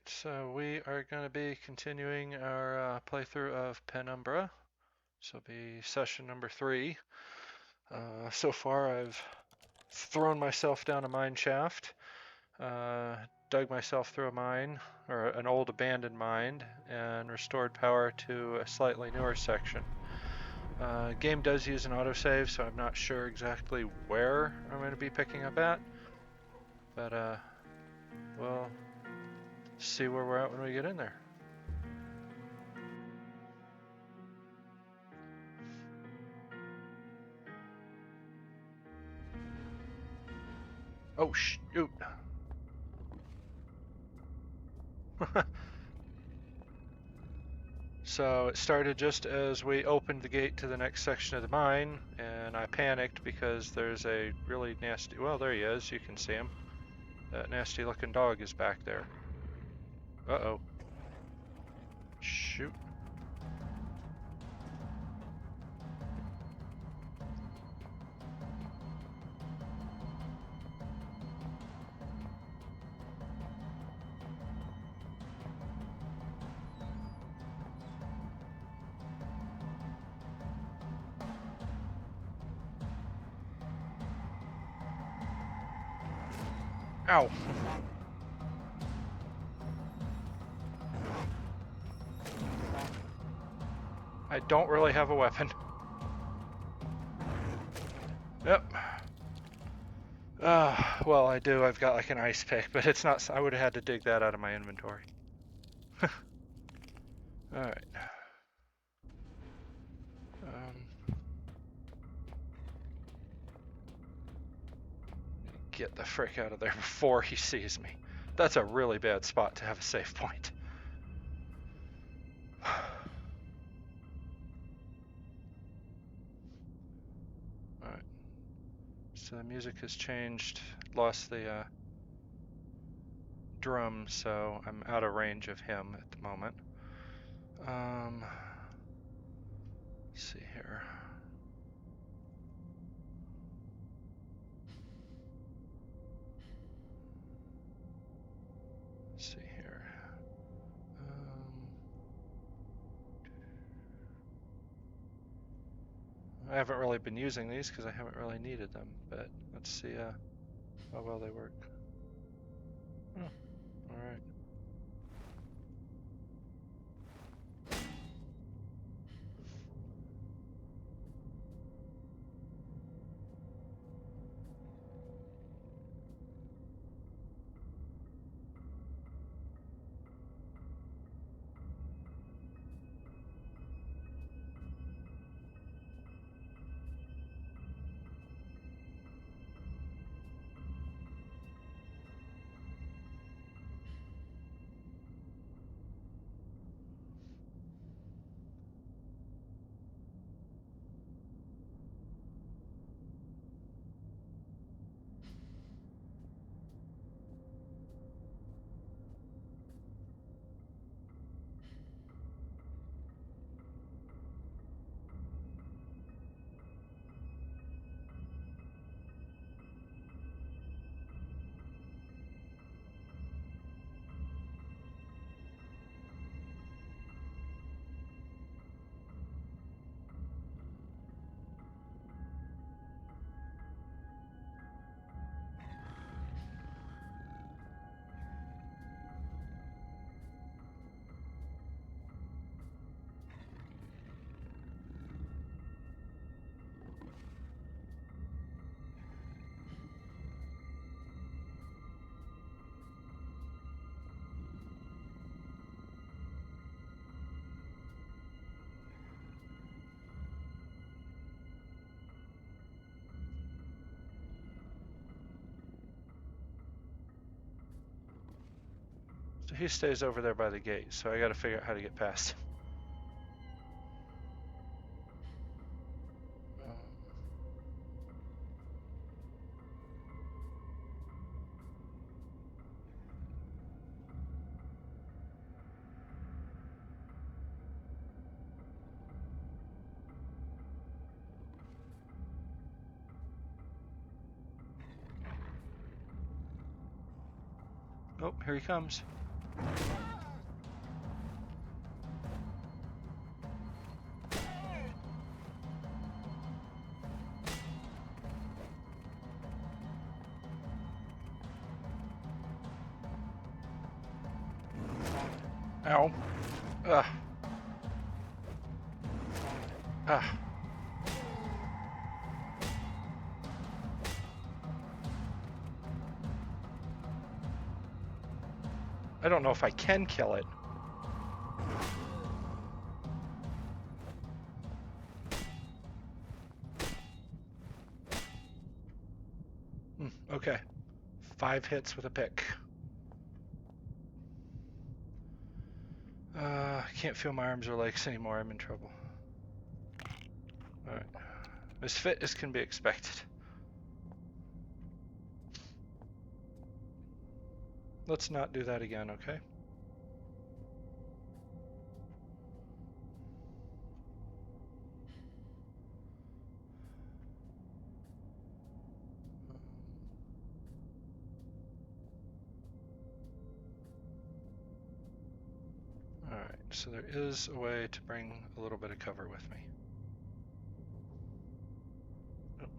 So we are going to be continuing our playthrough of Penumbra. This will be session number 3. So far I've thrown myself down a mine shaft, dug myself through a mine, or an old abandoned mine, and restored power to a slightly newer section. Game does use an autosave, so I'm not sure exactly where I'm going to be picking up at, but we'll see where we're at when we get in there. Oh shoot! So it started just as we opened the gate to the next section of the mine, and I panicked because there's a really nasty, well, there he is, you can see him. That nasty looking dog is back there. Uh-oh. Shoot. Ow. I don't really have a weapon. Yep. Well, I do. I've got like an ice pick, but it's not. I would have had to dig that out of my inventory. Alright. Get the frick out of there before he sees me. That's a really bad spot to have a save point. Alright. So the music has changed. Lost the drum, so I'm out of range of him at the moment. Let's see here. Let's see here. I haven't really been using these because I haven't really needed them, but let's see how well they work. Oh, alright. So he stays over there by the gate, so I gotta figure out how to get past him. Oh, here he comes. Ow. Ugh. Ah. I don't know if I can kill it. Okay. 5 hits with a pick. I can't feel my arms or legs anymore. I'm in trouble. Alright. Misfit as can be expected. Let's not do that again, okay? Alright, so there is a way to bring a little bit of cover with me. Nope.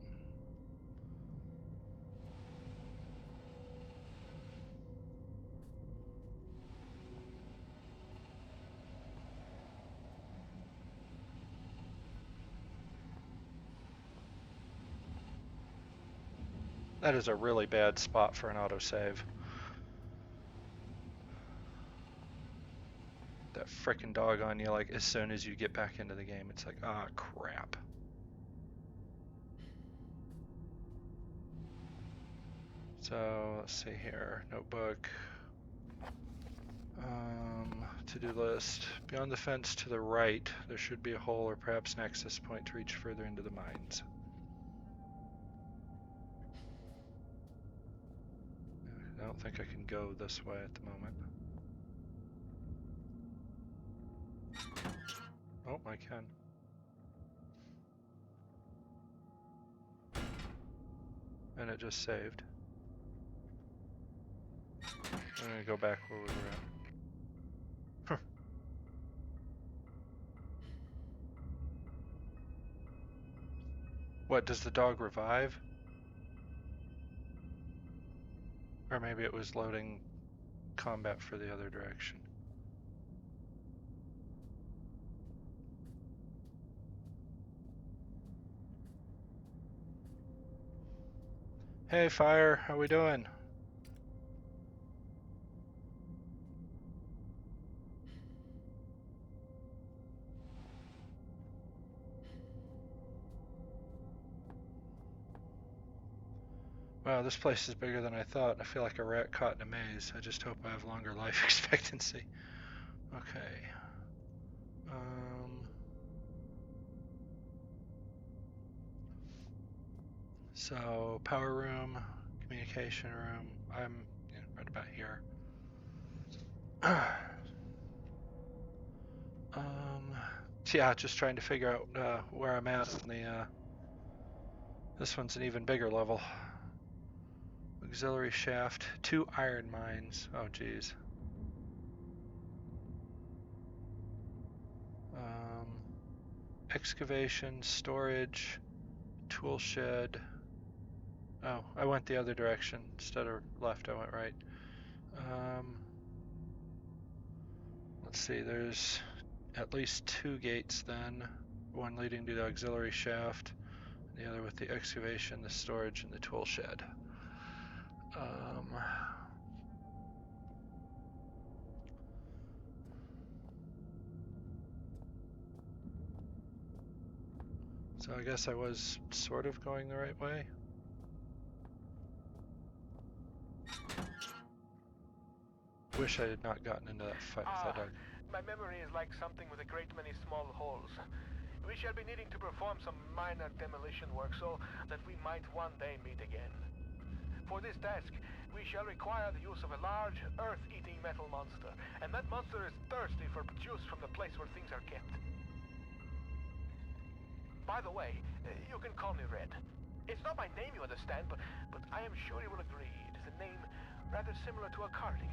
That is a really bad spot for an autosave. That frickin' dog on you, like, as soon as you get back into the game, it's like, ah, crap. So, let's see here. Notebook. To-do list. Beyond the fence to the right, there should be a hole or perhaps an access point to reach further into the mines. I don't think I can go this way at the moment. Oh, I can. And it just saved. I'm gonna go back where we were at. What, does the dog revive? Or maybe it was loading combat for the other direction. Hey, Fire, how we doing? Wow, this place is bigger than I thought. I feel like a rat caught in a maze. I just hope I have longer life expectancy. Okay. So, power room, communication room. I'm right about here. Yeah, just trying to figure out where I'm at in the, this one's an even bigger level. Auxiliary shaft, 2 iron mines. Oh, geez. Excavation, storage, tool shed. Oh, I went the other direction. Instead of left, I went right. Let's see, there's at least 2 gates then. One leading to the auxiliary shaft, the other with the excavation, the storage, and the tool shed. So I guess I was sort of going the right way. Wish I had not gotten into that fight with that dog. My memory is like something with a great many small holes. We shall be needing to perform some minor demolition work so that we might one day meet again. For this task, we shall require the use of a large, earth-eating metal monster, and that monster is thirsty for juice from the place where things are kept. By the way, you can call me Red. It's not my name, you understand, but I am sure you will agree it is a name rather similar to a cardigan.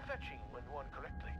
Fetching when worn correctly.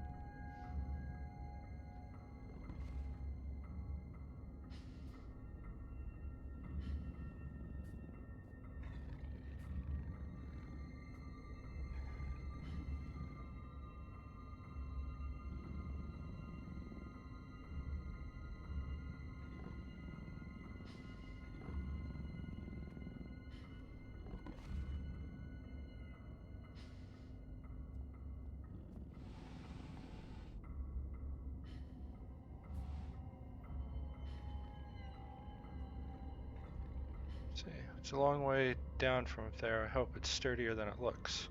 See, it's a long way down from up there. I hope it's sturdier than it looks.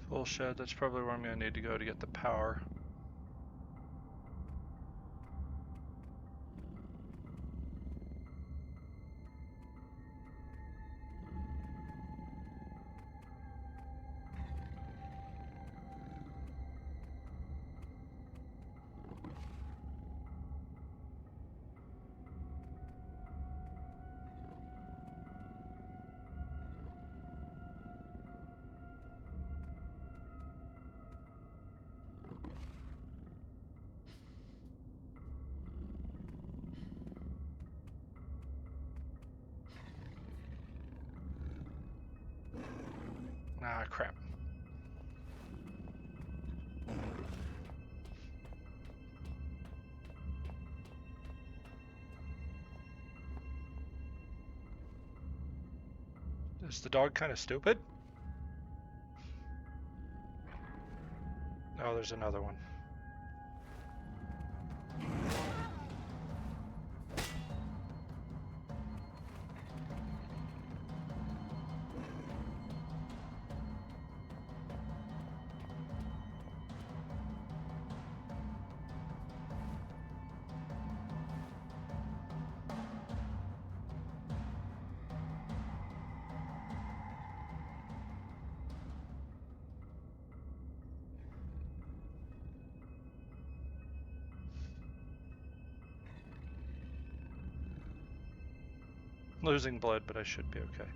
Full shed, that's probably where I'm going to need to go to get the power. Ah, crap. Is the dog kind of stupid? Oh, there's another one. Losing blood, but I should be okay.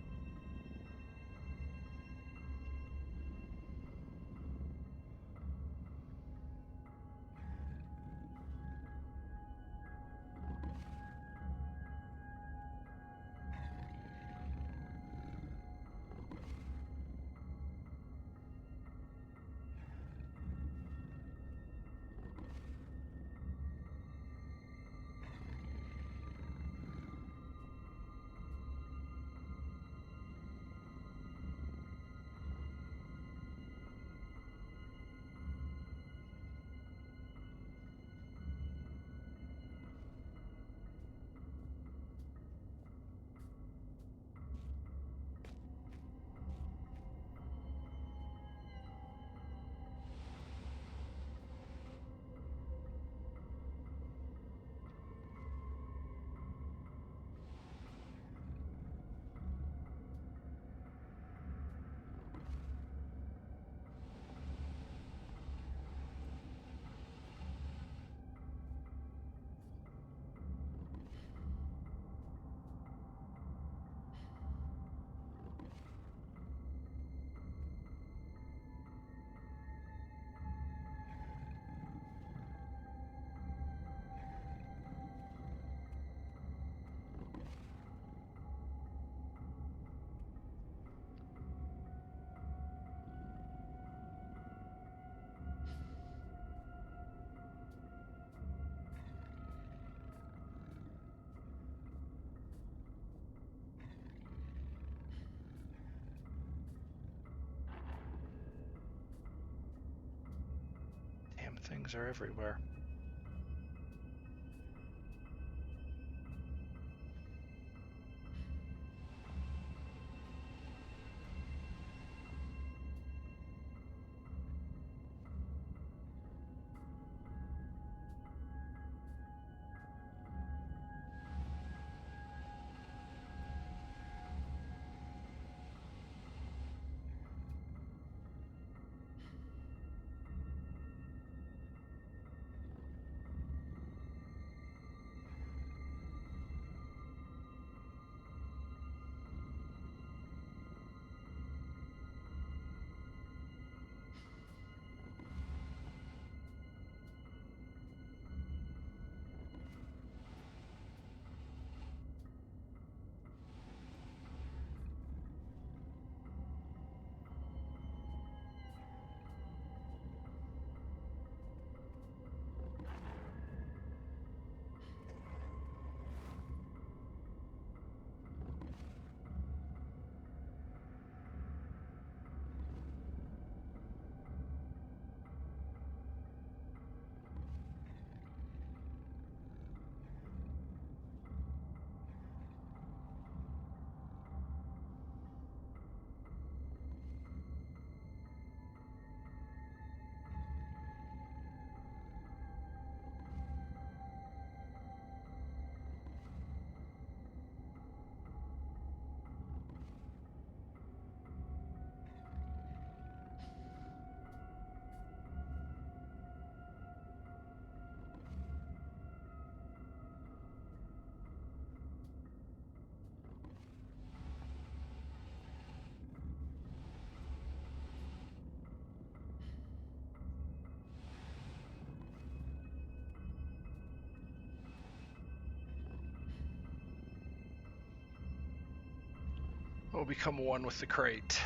things are everywhere. We'll become one with the crate,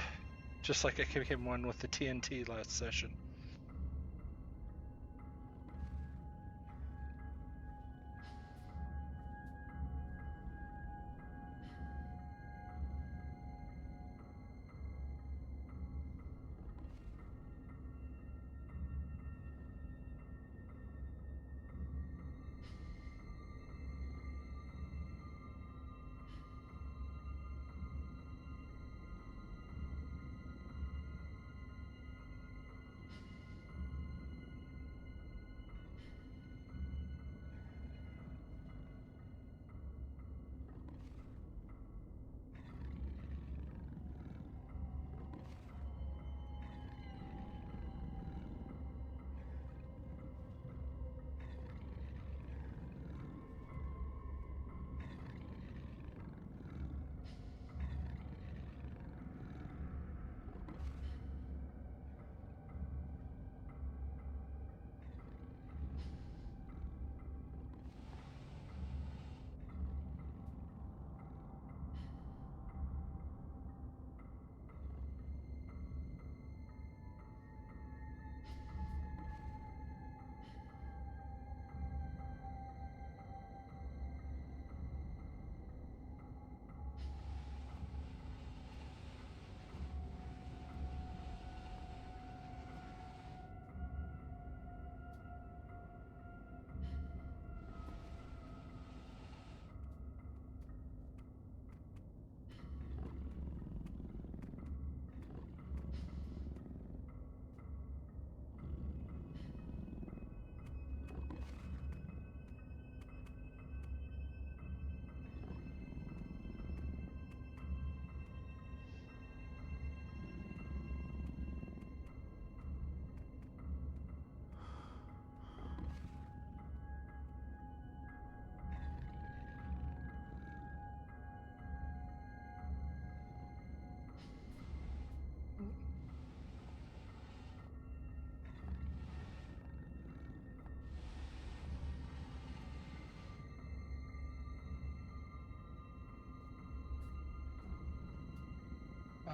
just like I became one with the TNT last session.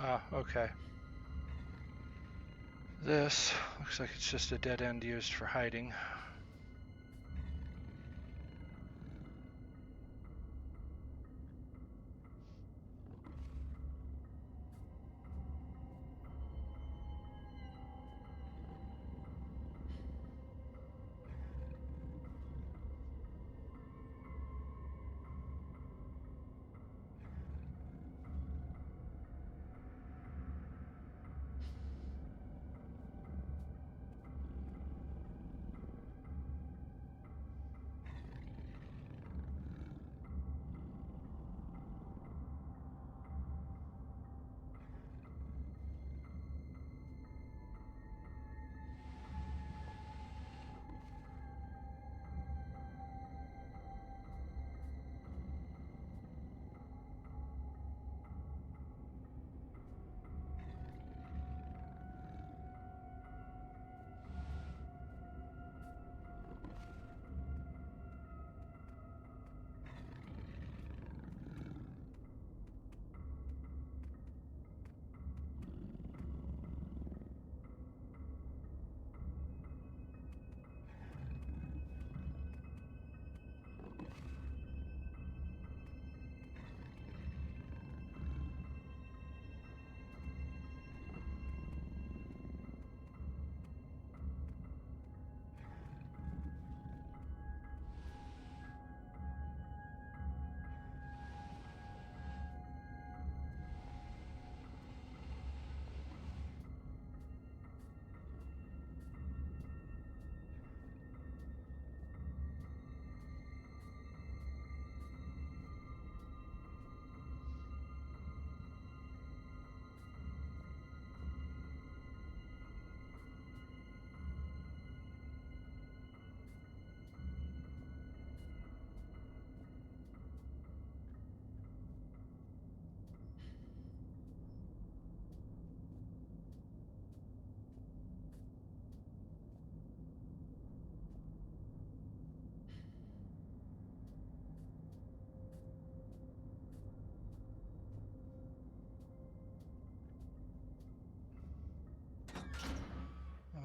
Ah, okay. This looks like it's just a dead end used for hiding.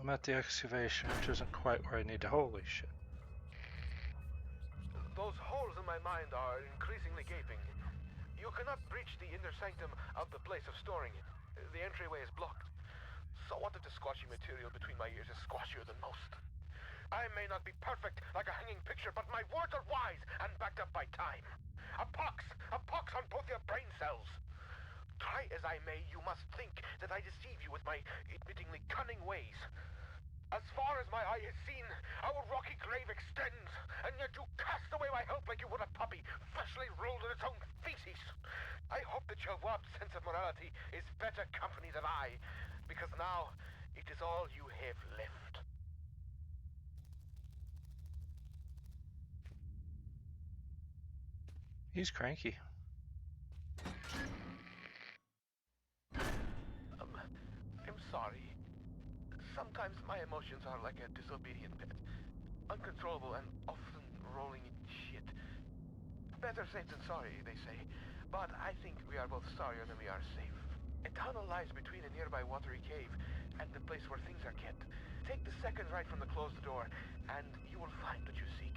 I'm at the excavation, which isn't quite where I need to. Holy shit. Those holes in my mind are increasingly gaping. You cannot breach the inner sanctum of the place of storing. The entryway is blocked. So what if the squashy material between my ears is squashier than most? I may not be perfect like a hanging picture, but my words are wise and backed up by time. A pox on both your brain cells. Try as I may, you must think that I deceive you with my admittingly cunning ways. As far as my eye has seen, our rocky grave extends, and yet you cast away my hope like you would a puppy freshly rolled in its own feces. I hope that your warped sense of morality is better company than I, because now it is all you have left. He's cranky. I'm sorry. Sometimes my emotions are like a disobedient pet. Uncontrollable and often rolling in shit. Better safe than sorry, they say. But I think we are both sorrier than we are safe. A tunnel lies between a nearby watery cave and the place where things are kept. Take the second right from the closed door, and you will find what you seek.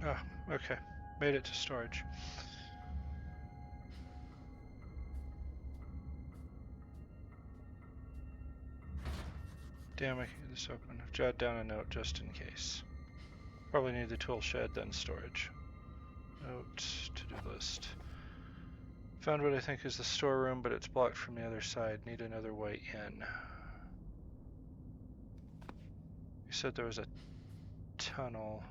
Oh, okay. Made it to storage. Damn, I can get this open. I've jotted down a note just in case. Probably need the tool shed, then storage. Note, to-do list. Found what I think is the storeroom, but it's blocked from the other side. Need another way in. You said there was a tunnel.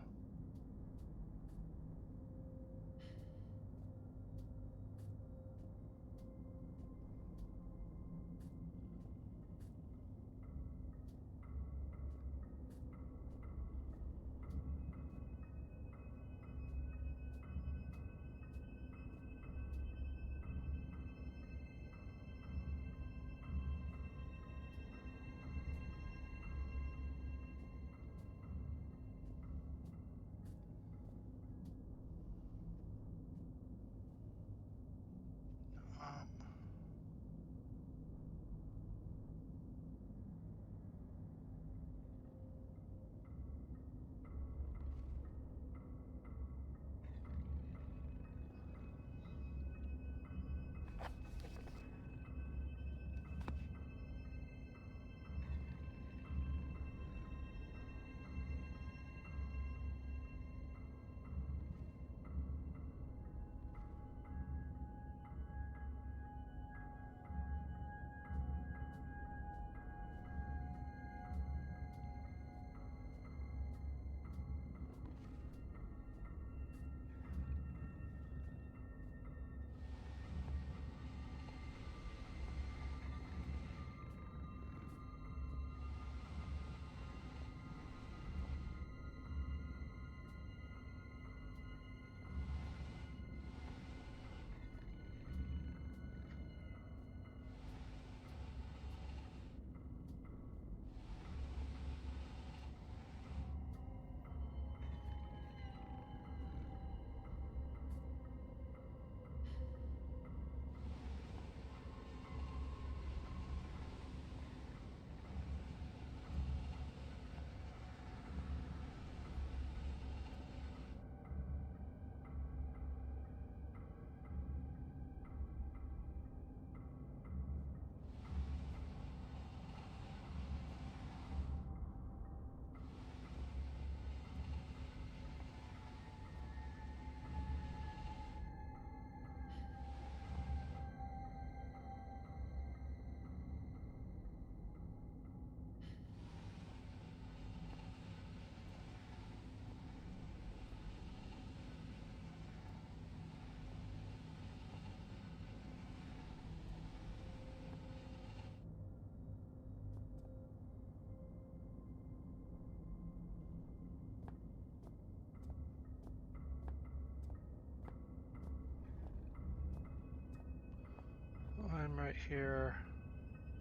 I'm right here.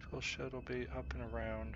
Tool shed will be up and around.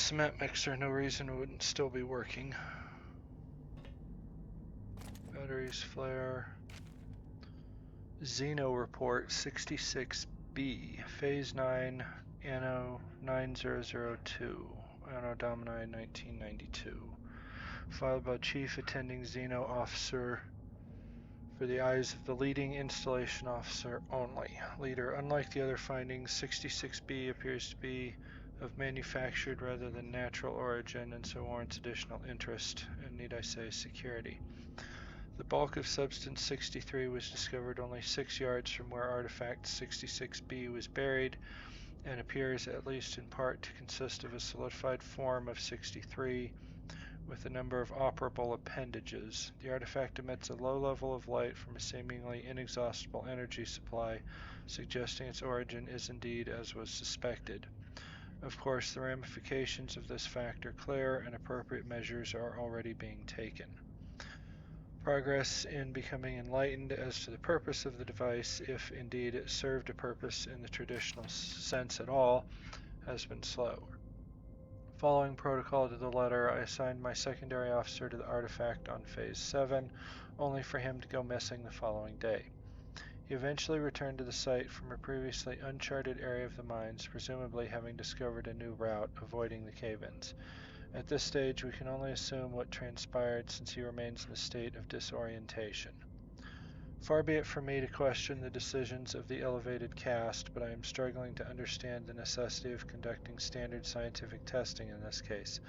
cement mixer, no reason it wouldn't still be working. Batteries, flare. Xeno report 66B, phase 9, anno 9002, anno domini 1992. Filed by Chief Attending Xeno Officer for the eyes of the leading installation officer only. Leader, unlike the other findings, 66B appears to be of manufactured rather than natural origin and so warrants additional interest and, need I say, security. The bulk of substance 63 was discovered only 6 yards from where artifact 66B was buried and appears, at least in part, to consist of a solidified form of 63 with a number of operable appendages. The artifact emits a low level of light from a seemingly inexhaustible energy supply, suggesting its origin is indeed as was suspected. Of course, the ramifications of this fact are clear and appropriate measures are already being taken. Progress in becoming enlightened as to the purpose of the device, if indeed it served a purpose in the traditional sense at all, has been slow. Following protocol to the letter, I assigned my secondary officer to the artifact on Phase 7, only for him to go missing the following day. He eventually returned to the site from a previously uncharted area of the mines, presumably having discovered a new route, avoiding the cave-ins. At this stage, we can only assume what transpired since he remains in a state of disorientation. Far be it from me to question the decisions of the elevated caste, but I am struggling to understand the necessity of conducting standard scientific testing in this case.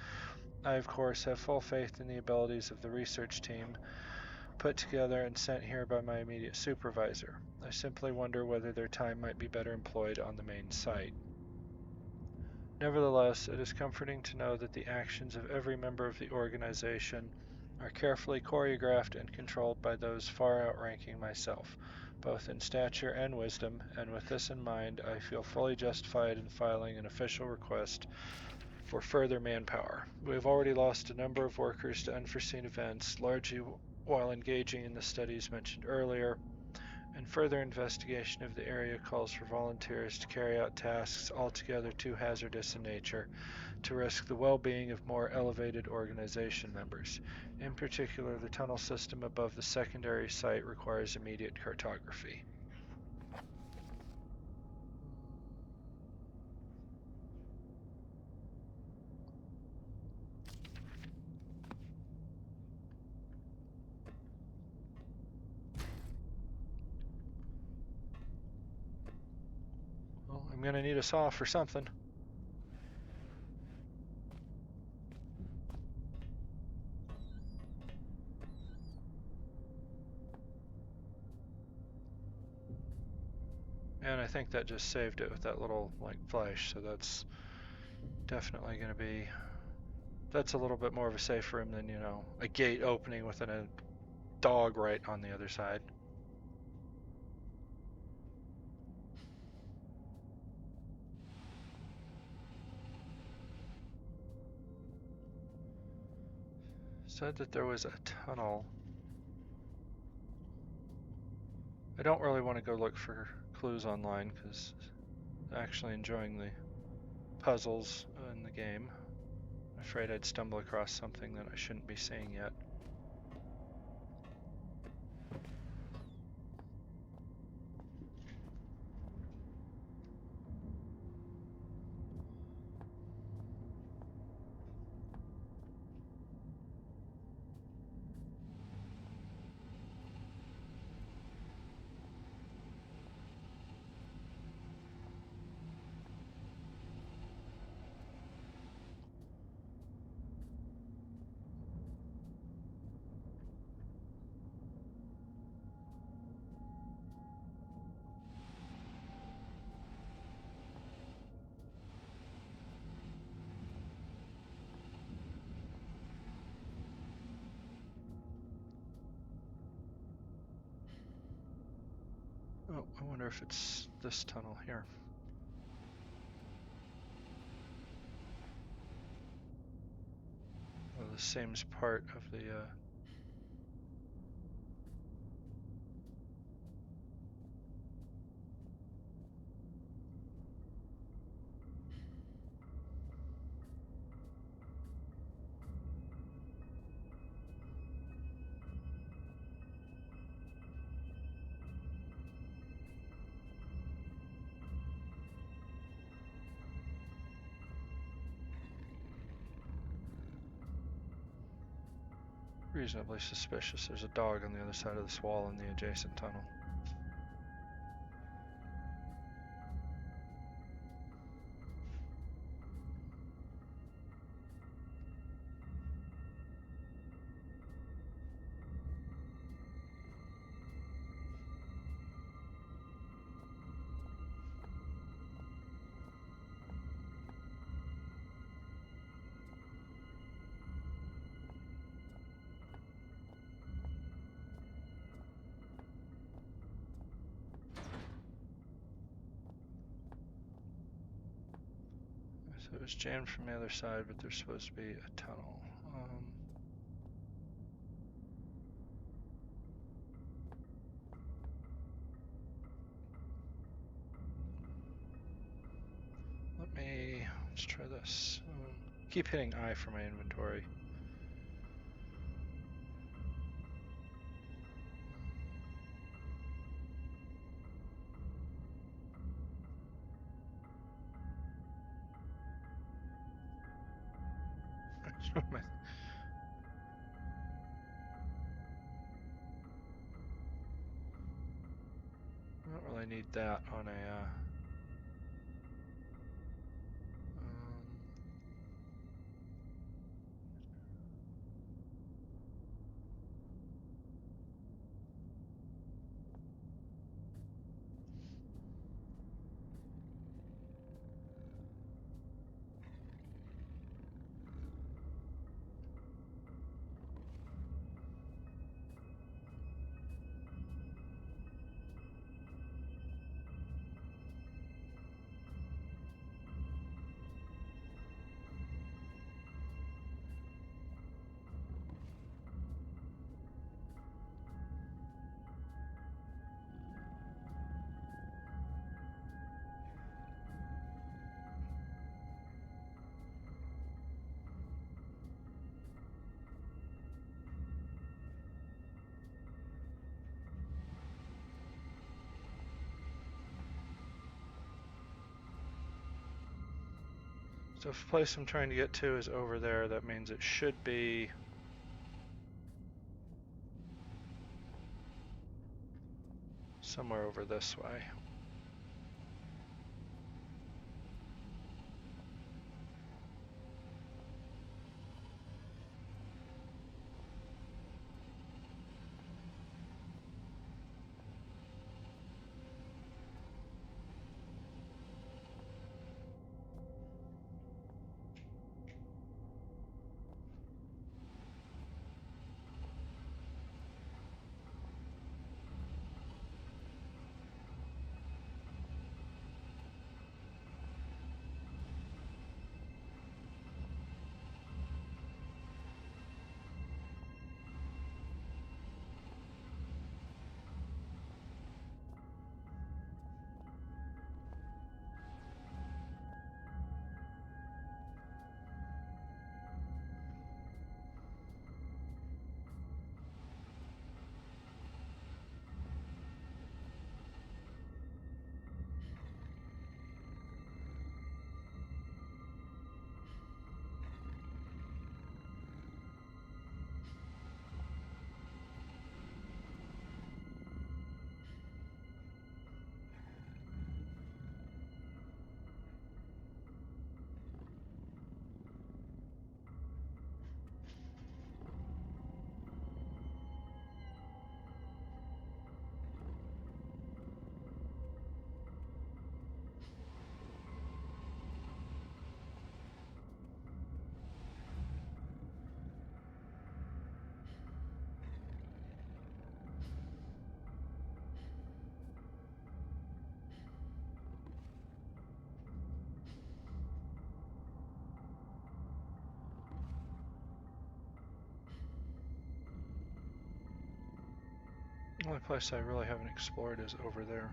I, of course, have full faith in the abilities of the research team put together and sent here by my immediate supervisor. I simply wonder whether their time might be better employed on the main site. Nevertheless, it is comforting to know that the actions of every member of the organization are carefully choreographed and controlled by those far outranking myself, both in stature and wisdom, and with this in mind, I feel fully justified in filing an official request for further manpower. We have already lost a number of workers to unforeseen events, largely while engaging in the studies mentioned earlier, and further investigation of the area calls for volunteers to carry out tasks altogether too hazardous in nature to risk the well-being of more elevated organization members. In particular, the tunnel system above the secondary site requires immediate cartography. Well, I'm going to need a saw for something. And I think that just saved it with that little like flash, so that's definitely going to be, that's a little bit more of a safe room than, you know, a gate opening with a dog right on the other side. Said that there was a tunnel. I don't really want to go look for clues online because I'm actually enjoying the puzzles in the game. I'm afraid I'd stumble across something that I shouldn't be seeing yet. Oh, I wonder if it's this tunnel here. Well, this seems part of the Reasonably suspicious. There's a dog on the other side of this wall in the adjacent tunnel. So it was jammed from the other side, but there's supposed to be a tunnel. Let's try this. Keep hitting I for my inventory. I don't really need that on a So if the place I'm trying to get to is over there, that means it should be somewhere over this way. The only place I really haven't explored is over there.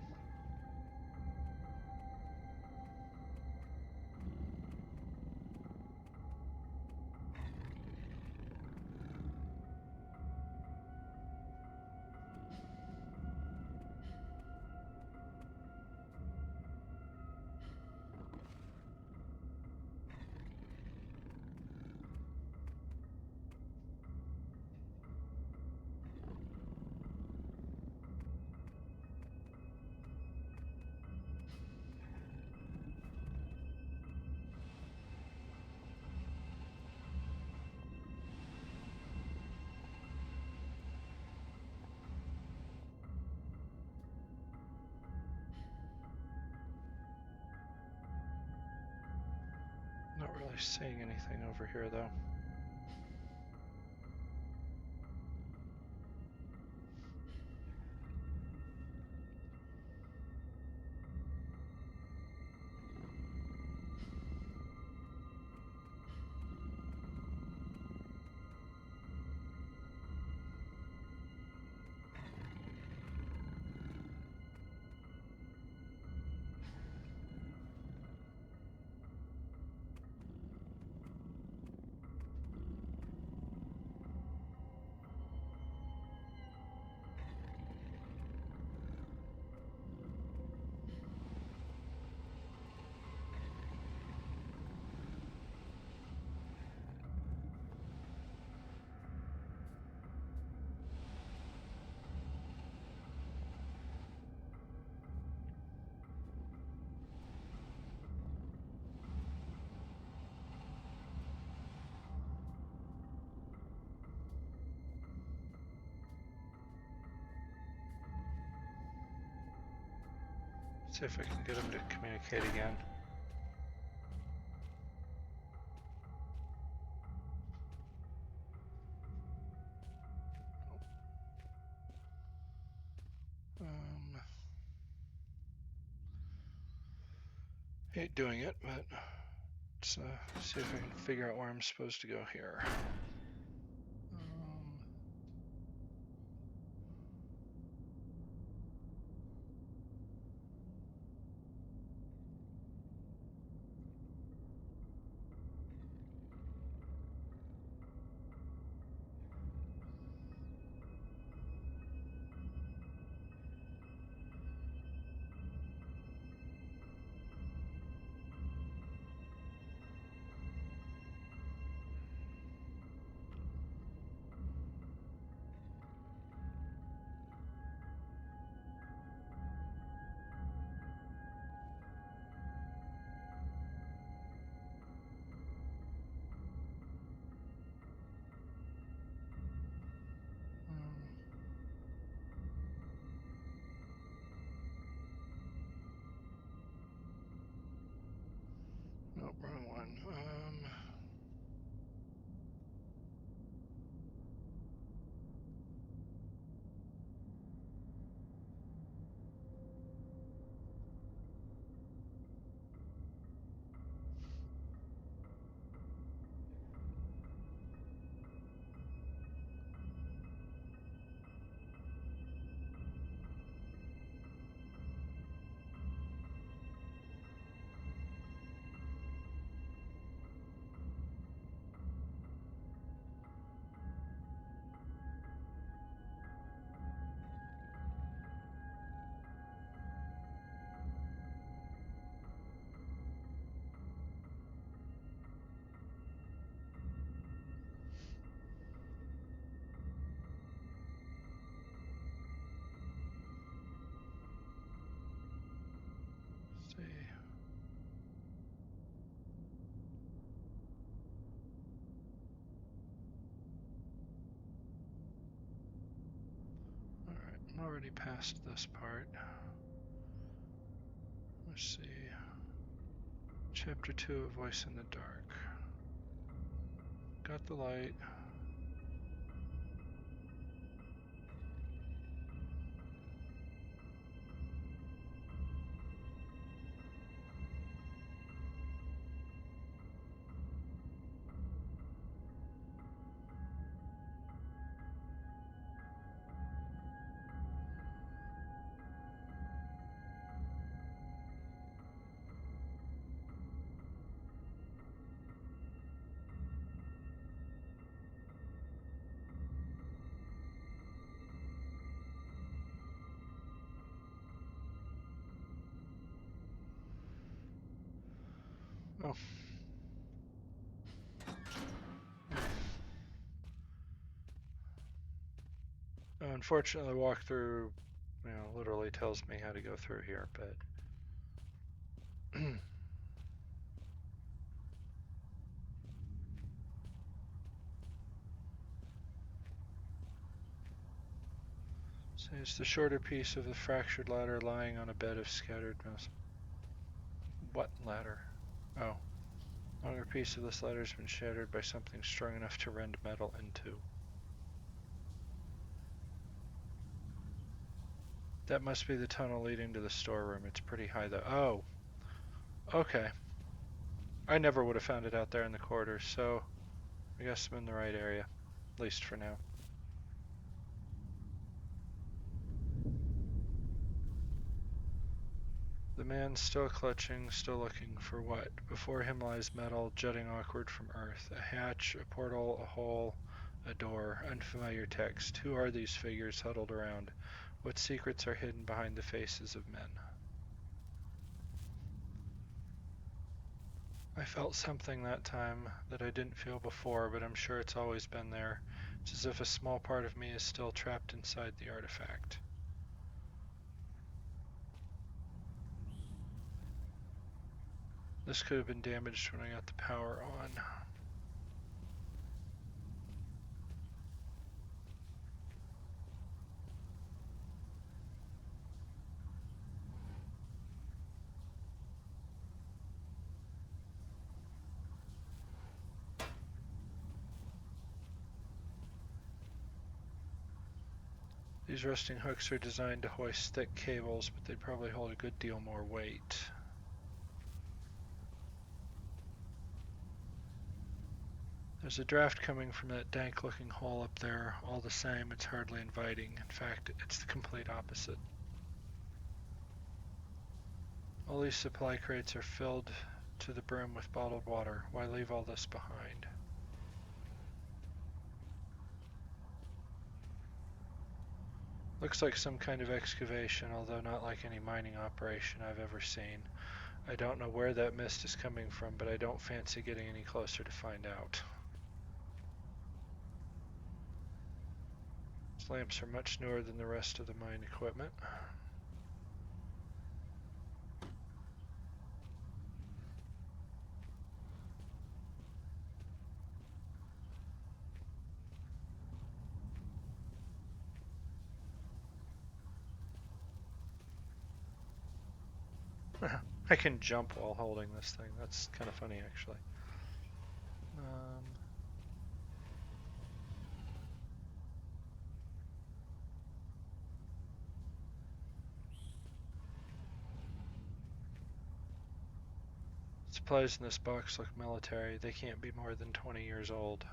really seeing anything over here, though. See if I can get him to communicate again. Hate doing it, but let's see if I can figure out where I'm supposed to go here. Nope, wrong one. See. All right, I'm already past this part. Let's see. Chapter 2 of Voice in the Dark. Got the light. Oh. Unfortunately, the walkthrough, literally tells me how to go through here, but so it's the shorter piece of the fractured ladder lying on a bed of scattered moss. What ladder? Oh. Longer piece of this ladder has been shattered by something strong enough to rend metal in two. That must be the tunnel leading to the storeroom. It's pretty high though. Oh, okay. I never would have found it out there in the corridor, so I guess I'm in the right area, at least for now. The man still clutching, still looking for what? Before him lies metal jutting awkward from earth. A hatch, a portal, a hole, a door, unfamiliar text. Who are these figures huddled around? What secrets are hidden behind the faces of men? I felt something that time that I didn't feel before, but I'm sure it's always been there. It's as if a small part of me is still trapped inside the artifact. This could have been damaged when I got the power on. These rusting hooks are designed to hoist thick cables, but they'd probably hold a good deal more weight. There's a draft coming from that dank-looking hole up there. All the same, it's hardly inviting. In fact, it's the complete opposite. All these supply crates are filled to the brim with bottled water. Why leave all this behind? Looks like some kind of excavation, although not like any mining operation I've ever seen. I don't know where that mist is coming from, but I don't fancy getting any closer to find out. These lamps are much newer than the rest of the mine equipment. I can jump while holding this thing. That's kind of funny, actually. Supplies in this box look military. They can't be more than 20 years old.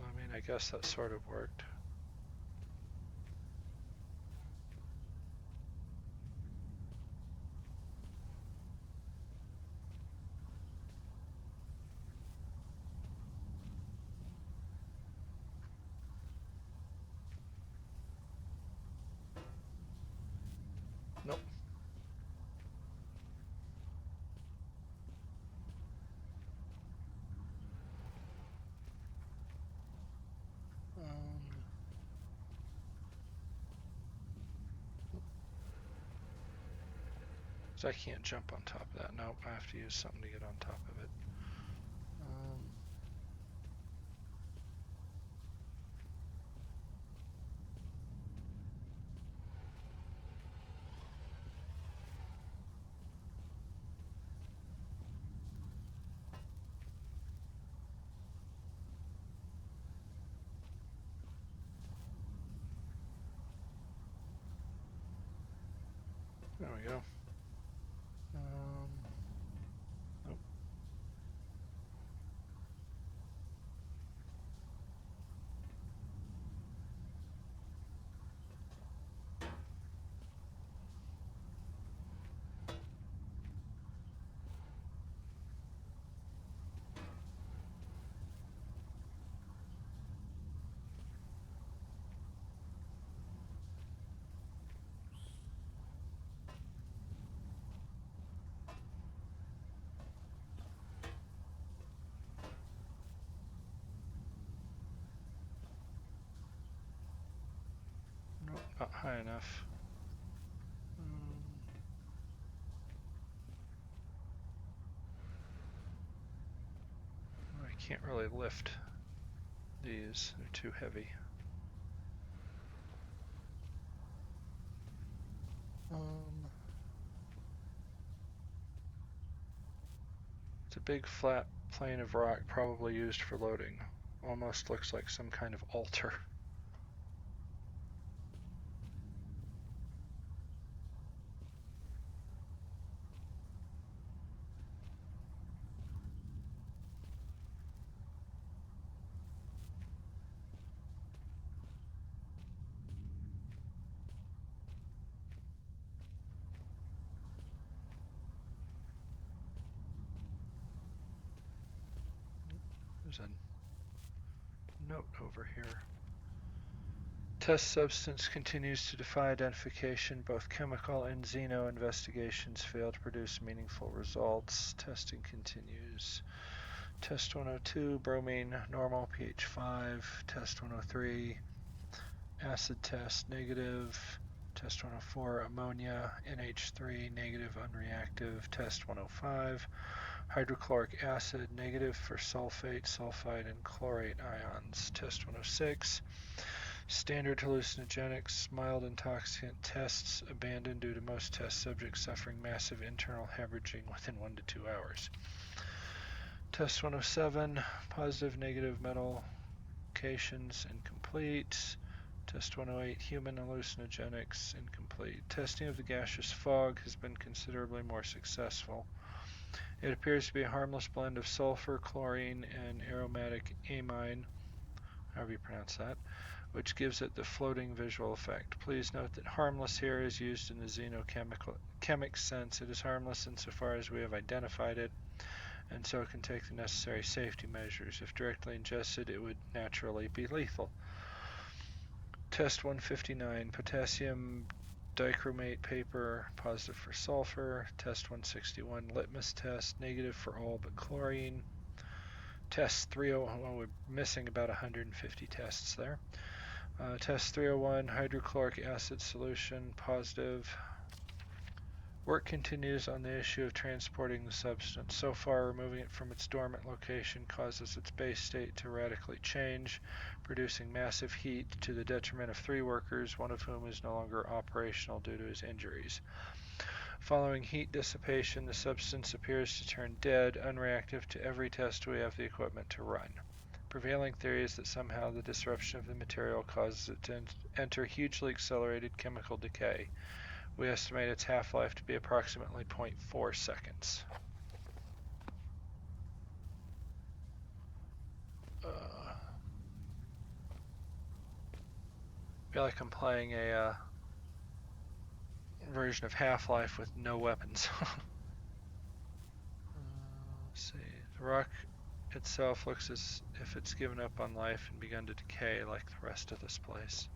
I mean, I guess that sort of worked. Nope. So I can't jump on top of that. Nope, I have to use something to get on top of it. There we go. Nope. Not high enough. I can't really lift these, they're too heavy. It's a big flat plane of rock, probably used for loading. Almost looks like some kind of altar. There's a note over here. Test substance continues to defy identification. Both chemical and xeno investigations fail to produce meaningful results. Testing continues. Test 102, bromine, normal, pH 5. Test 103, acid test, negative. Test 104, ammonia, NH3, negative, unreactive. Test 105, hydrochloric acid, negative for sulfate, sulfide, and chlorate ions. Test 106, standard hallucinogenics, mild intoxicant tests abandoned due to most test subjects suffering massive internal hemorrhaging within 1 to 2 hours. Test 107, positive, negative metal locations, incomplete. Test 108, human hallucinogenics, incomplete. Testing of the gaseous fog has been considerably more successful. It appears to be a harmless blend of sulfur, chlorine, and aromatic amine, however you pronounce that, which gives it the floating visual effect. Please note that harmless here is used in the xenochemic sense. It is harmless insofar as we have identified it, and so it can take the necessary safety measures. If directly ingested, it would naturally be lethal. Test 159, potassium dichromate paper, positive for sulfur. Test 161, litmus test, negative for all but chlorine. Test 301, well, we're missing about 150 tests there. Test 301, hydrochloric acid solution, positive. Work continues on the issue of transporting the substance. So far, removing it from its dormant location causes its base state to radically change, producing massive heat to the detriment of 3 workers, one of whom is no longer operational due to his injuries. Following heat dissipation, the substance appears to turn dead, unreactive to every test we have the equipment to run. Prevailing theory is that somehow the disruption of the material causes it to enter hugely accelerated chemical decay. We estimate its half-life to be approximately 0.4 seconds. I feel like I'm playing a version of Half-Life with no weapons. Let's see. The rock itself looks as if it's given up on life and begun to decay like the rest of this place.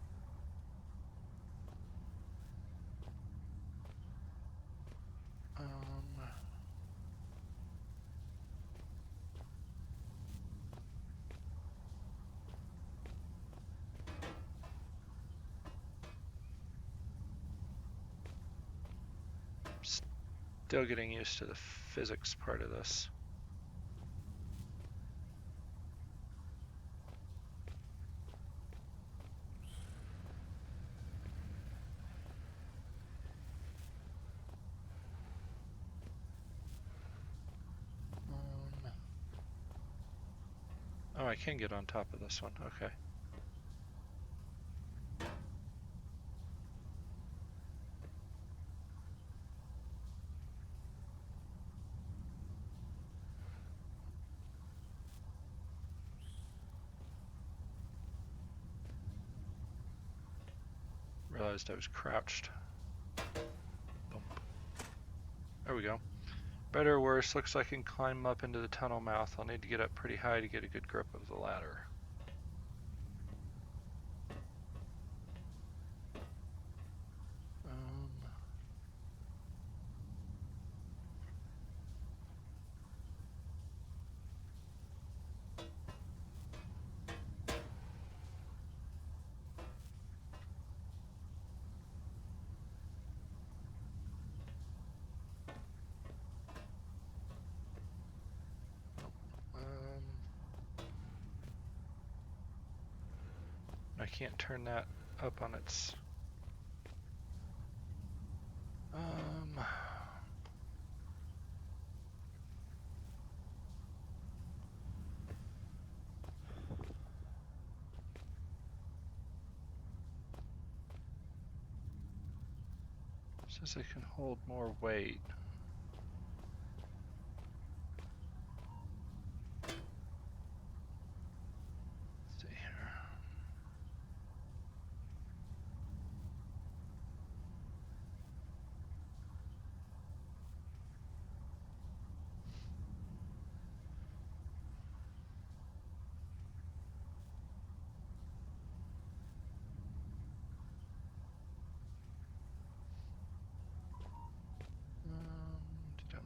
Still getting used to the physics part of this. Oh, I can get on top of this one. Okay. Realized I was crouched. Bump. There we go. Better or worse, looks like I can climb up into the tunnel mouth. I'll need to get up pretty high to get a good grip of the ladder. I can't turn that up on its... Says it can hold more weight. Let's see here. Da-dum.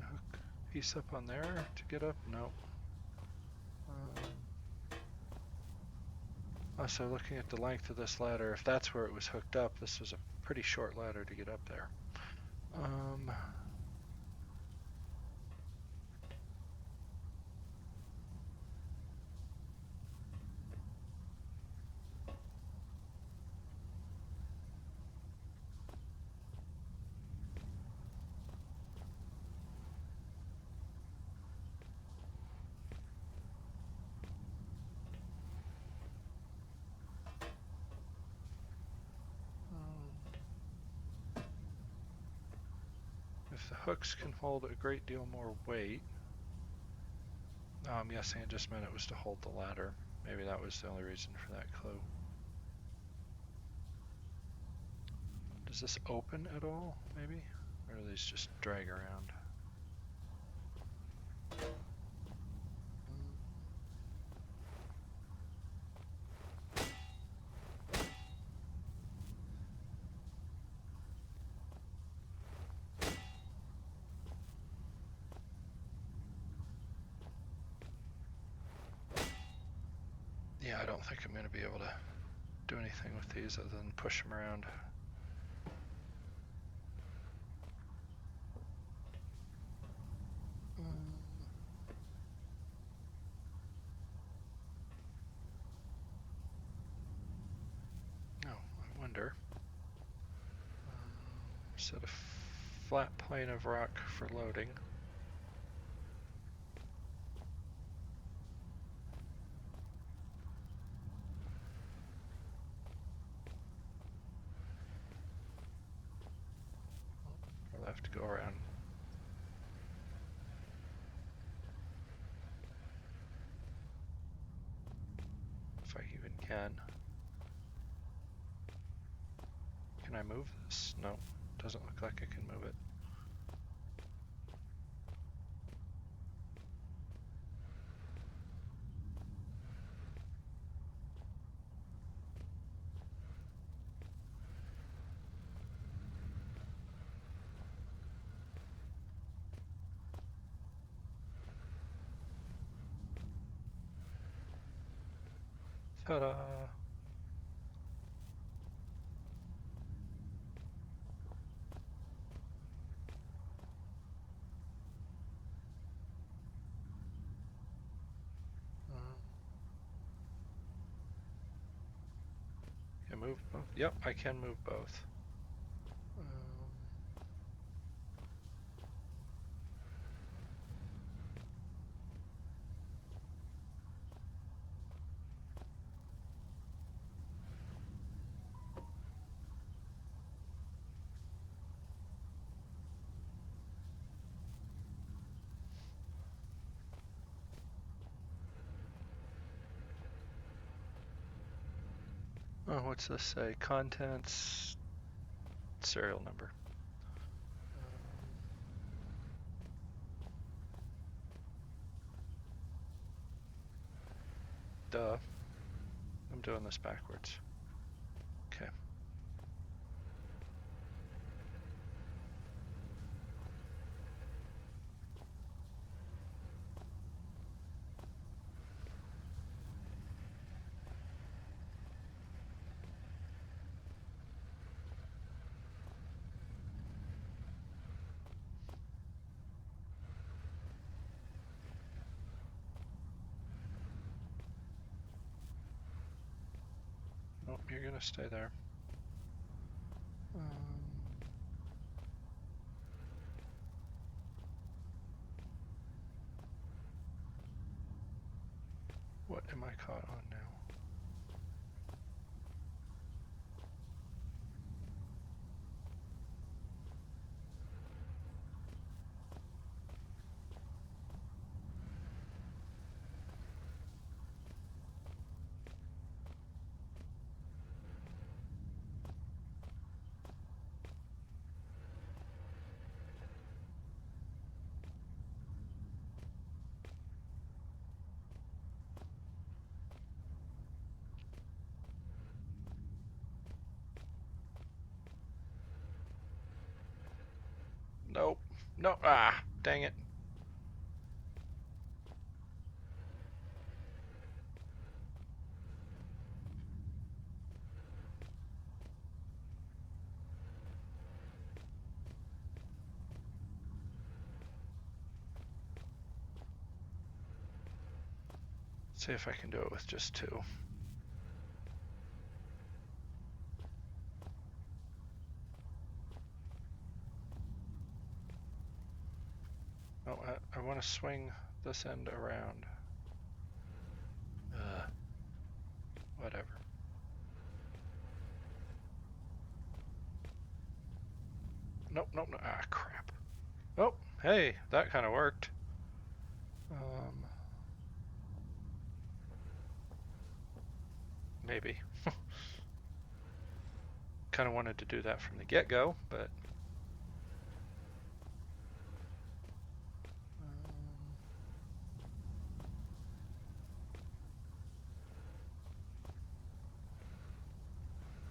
Hook piece up on there to get up? No. Also, looking at the length of this ladder, if that's where it was hooked up, this was a pretty short ladder to get up there. If the hooks can hold a great deal more weight... Oh, I'm guessing it just meant it was to hold the ladder. Maybe that was the only reason for that clue. Does this open at all, maybe? Or do these just drag around? Yeah, I don't think I'm going to be able to do anything with these other than push them around. Oh, I wonder. Set a flat plane of rock for loading. I'll have to go around. If I even can. Can I move this? No, doesn't look like I can move it. Ta-da! Can I move both? Yep, I can move both. Oh, what's this say? Contents, serial number. Duh. I'm doing this backwards. Okay. Nope, you're gonna stay there. What am I caught on now? Nope. No. Ah, dang it. See if I can do it with just 2. Oh, I want to swing this end around. Whatever. Nope, nope, no. Ah, crap. Oh, hey, that kind of worked. Maybe. Kind of wanted to do that from the get-go, but...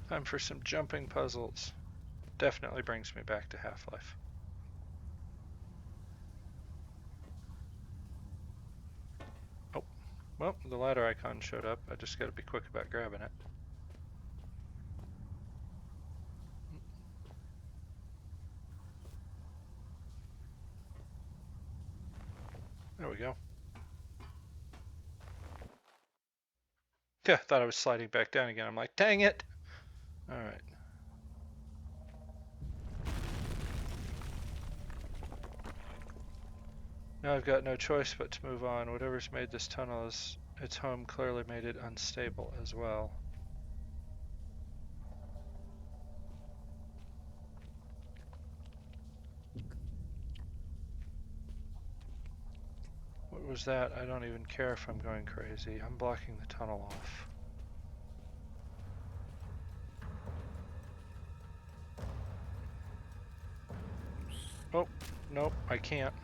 time for some jumping puzzles. Definitely brings me back to Half-Life. Oh, well, the ladder icon showed up. I just gotta be quick about grabbing it. There we go. Yeah, thought I was sliding back down again. I'm like, dang it! Alright. Now I've got no choice but to move on. Whatever's made this tunnel as its home clearly made it unstable as well. What was that? I don't even care if I'm going crazy. I'm blocking the tunnel off. Oh, nope, I can't.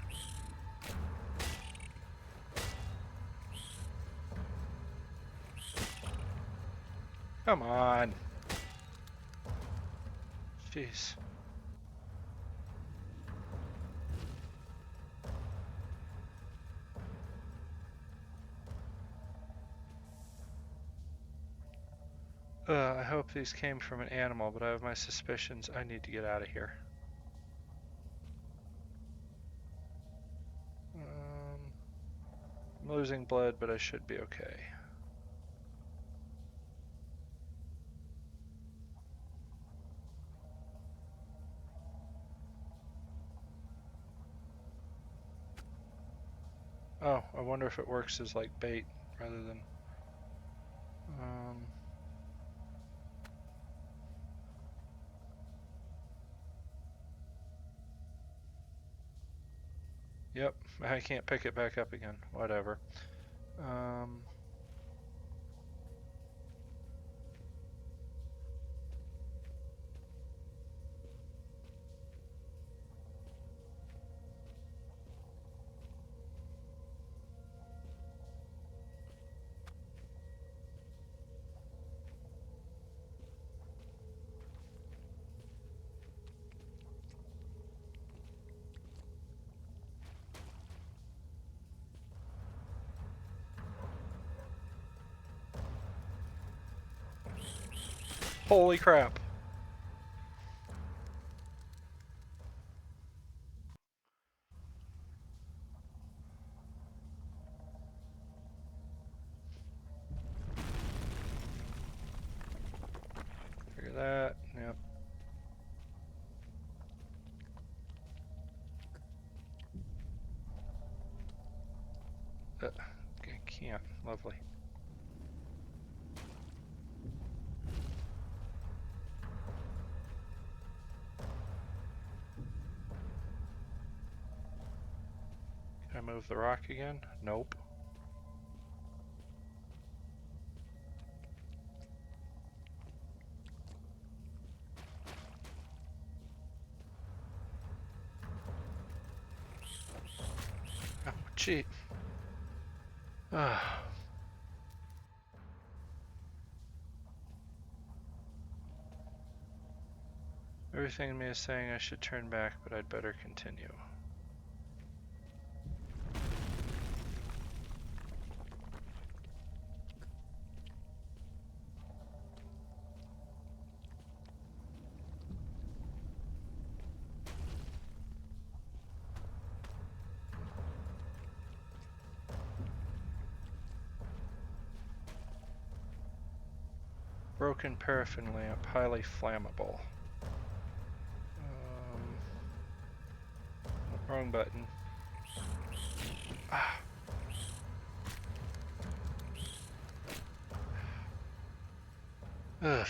Come on. Jeez. I hope these came from an animal, but I have my suspicions. I need to get out of here. I'm losing blood, but I should be okay. Oh, I wonder if it works as like bait rather than... Yep, I can't pick it back up again. Whatever. Holy crap. that. Yep. I can't. Lovely. Can I move the rock again? Nope. Oh, cheat. Ah. Everything in me is saying I should turn back, but I'd better continue. Broken paraffin lamp, highly flammable. Wrong button. Ah. Ugh.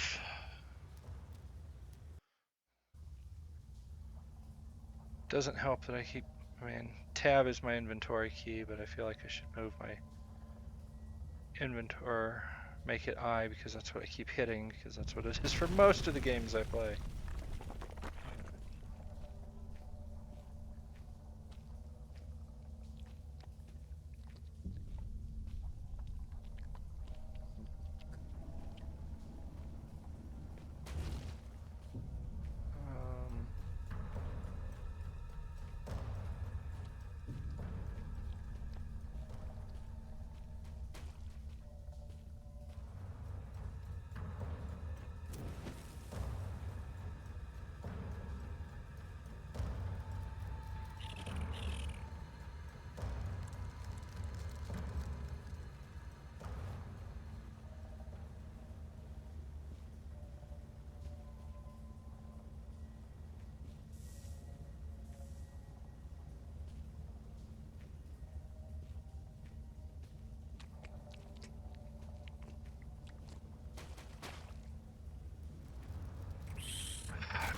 Doesn't help that I mean, tab is my inventory key, but I feel like I should move my inventory, make it I, because that's what I keep hitting, because that's what it is for most of the games I play.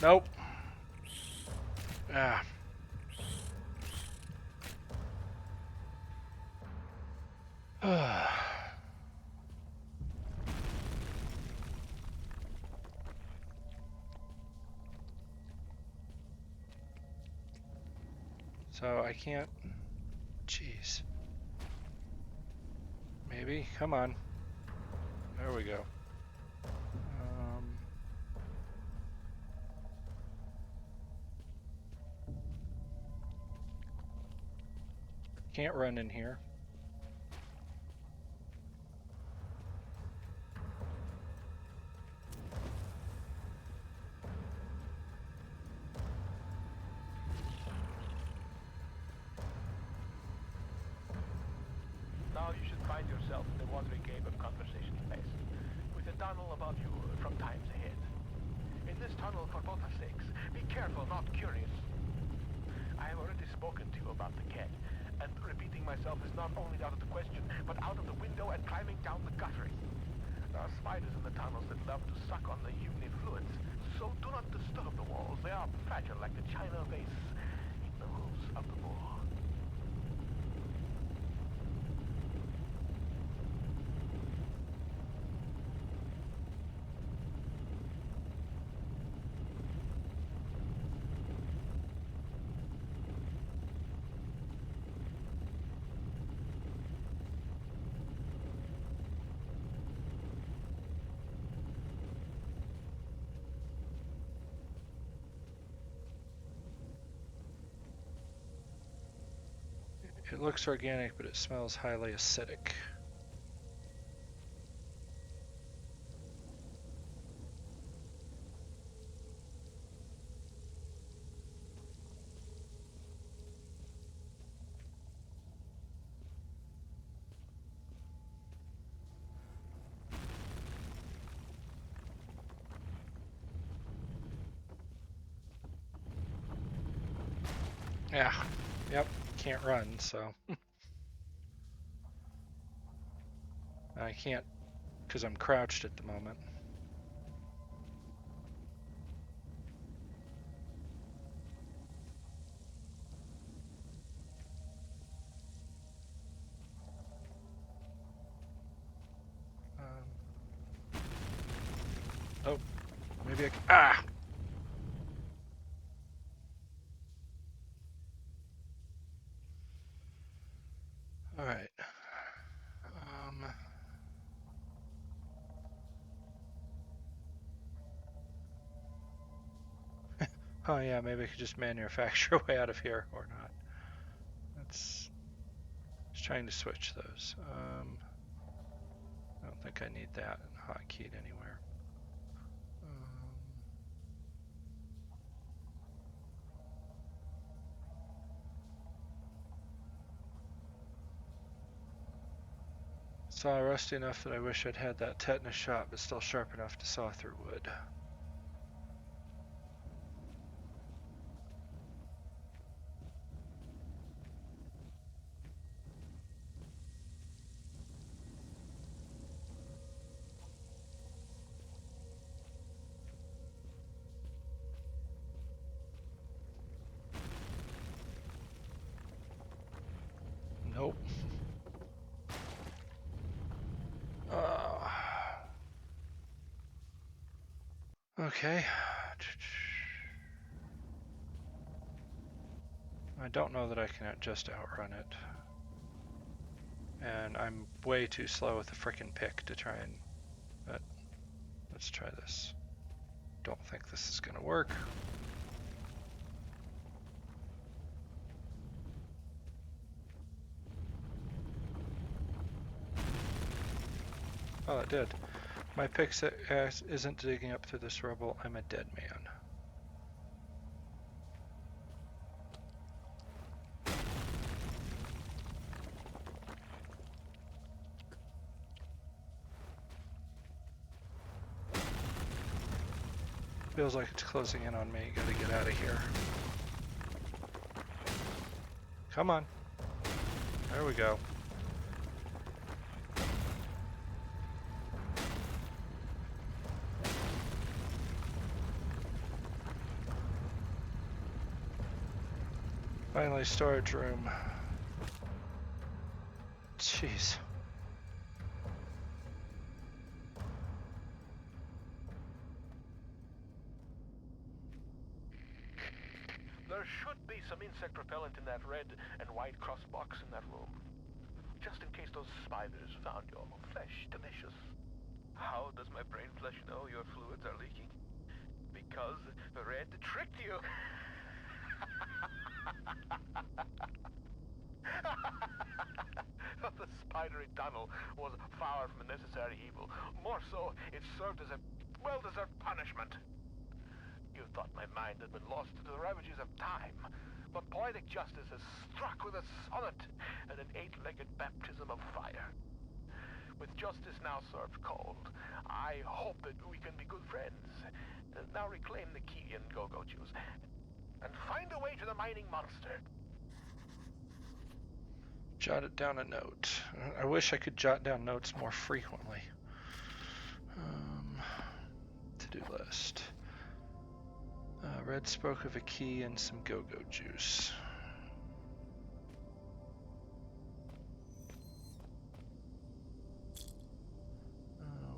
Nope. Ah. So I can't. Jeez. Maybe. Come on. There we go. Can't run in here. Now you should find yourself in the watery cave of conversation space, with a tunnel above you from times ahead. In this tunnel, for both our sakes, be careful, not curious. I have already spoken to you about the cat, and repeating myself is not only out of the question, but out of the window and climbing down the guttering. There are spiders in the tunnels that love to suck on the uni fluids, so do not disturb the walls. They are fragile like the china vase in the hooves of the bull. It looks organic, but it smells highly acidic. Yeah. Yep. Can't run, so. I can't because I'm crouched at the moment. Oh, maybe I can. Ah! Alright. Oh yeah, maybe I could just manufacture a way out of here or not. That's just trying to switch those. I don't think I need that hotkeyed anywhere. Saw rusty enough that I wish I'd had that tetanus shot, but still sharp enough to saw through wood. Nope. Okay. I don't know that I can just outrun it. And I'm way too slow with the frickin' pick to try and... But let's try this. Don't think this is gonna work. Oh, it did. My pick isn't digging up through this rubble. I'm a dead man. Feels like it's closing in on me. Gotta get out of here. Come on. There we go. Finally, storage room. Jeez. There should be some insect repellent in that red and white cross box in that room. Just in case those spiders found your flesh delicious. How does my brain flesh know your fluids are leaking? Because the red tricked you. The spidery tunnel was far from a necessary evil. More so, it served as a well-deserved punishment. You thought my mind had been lost to the ravages of time, but poetic justice has struck with a sonnet and an eight-legged baptism of fire. With justice now served cold, I hope that we can be good friends. Now reclaim the key and go-go juice, and find a way to the mining monster. Jotted down a note. I wish I could jot down notes more frequently. To-do list. Red spoke of a key and some go-go juice.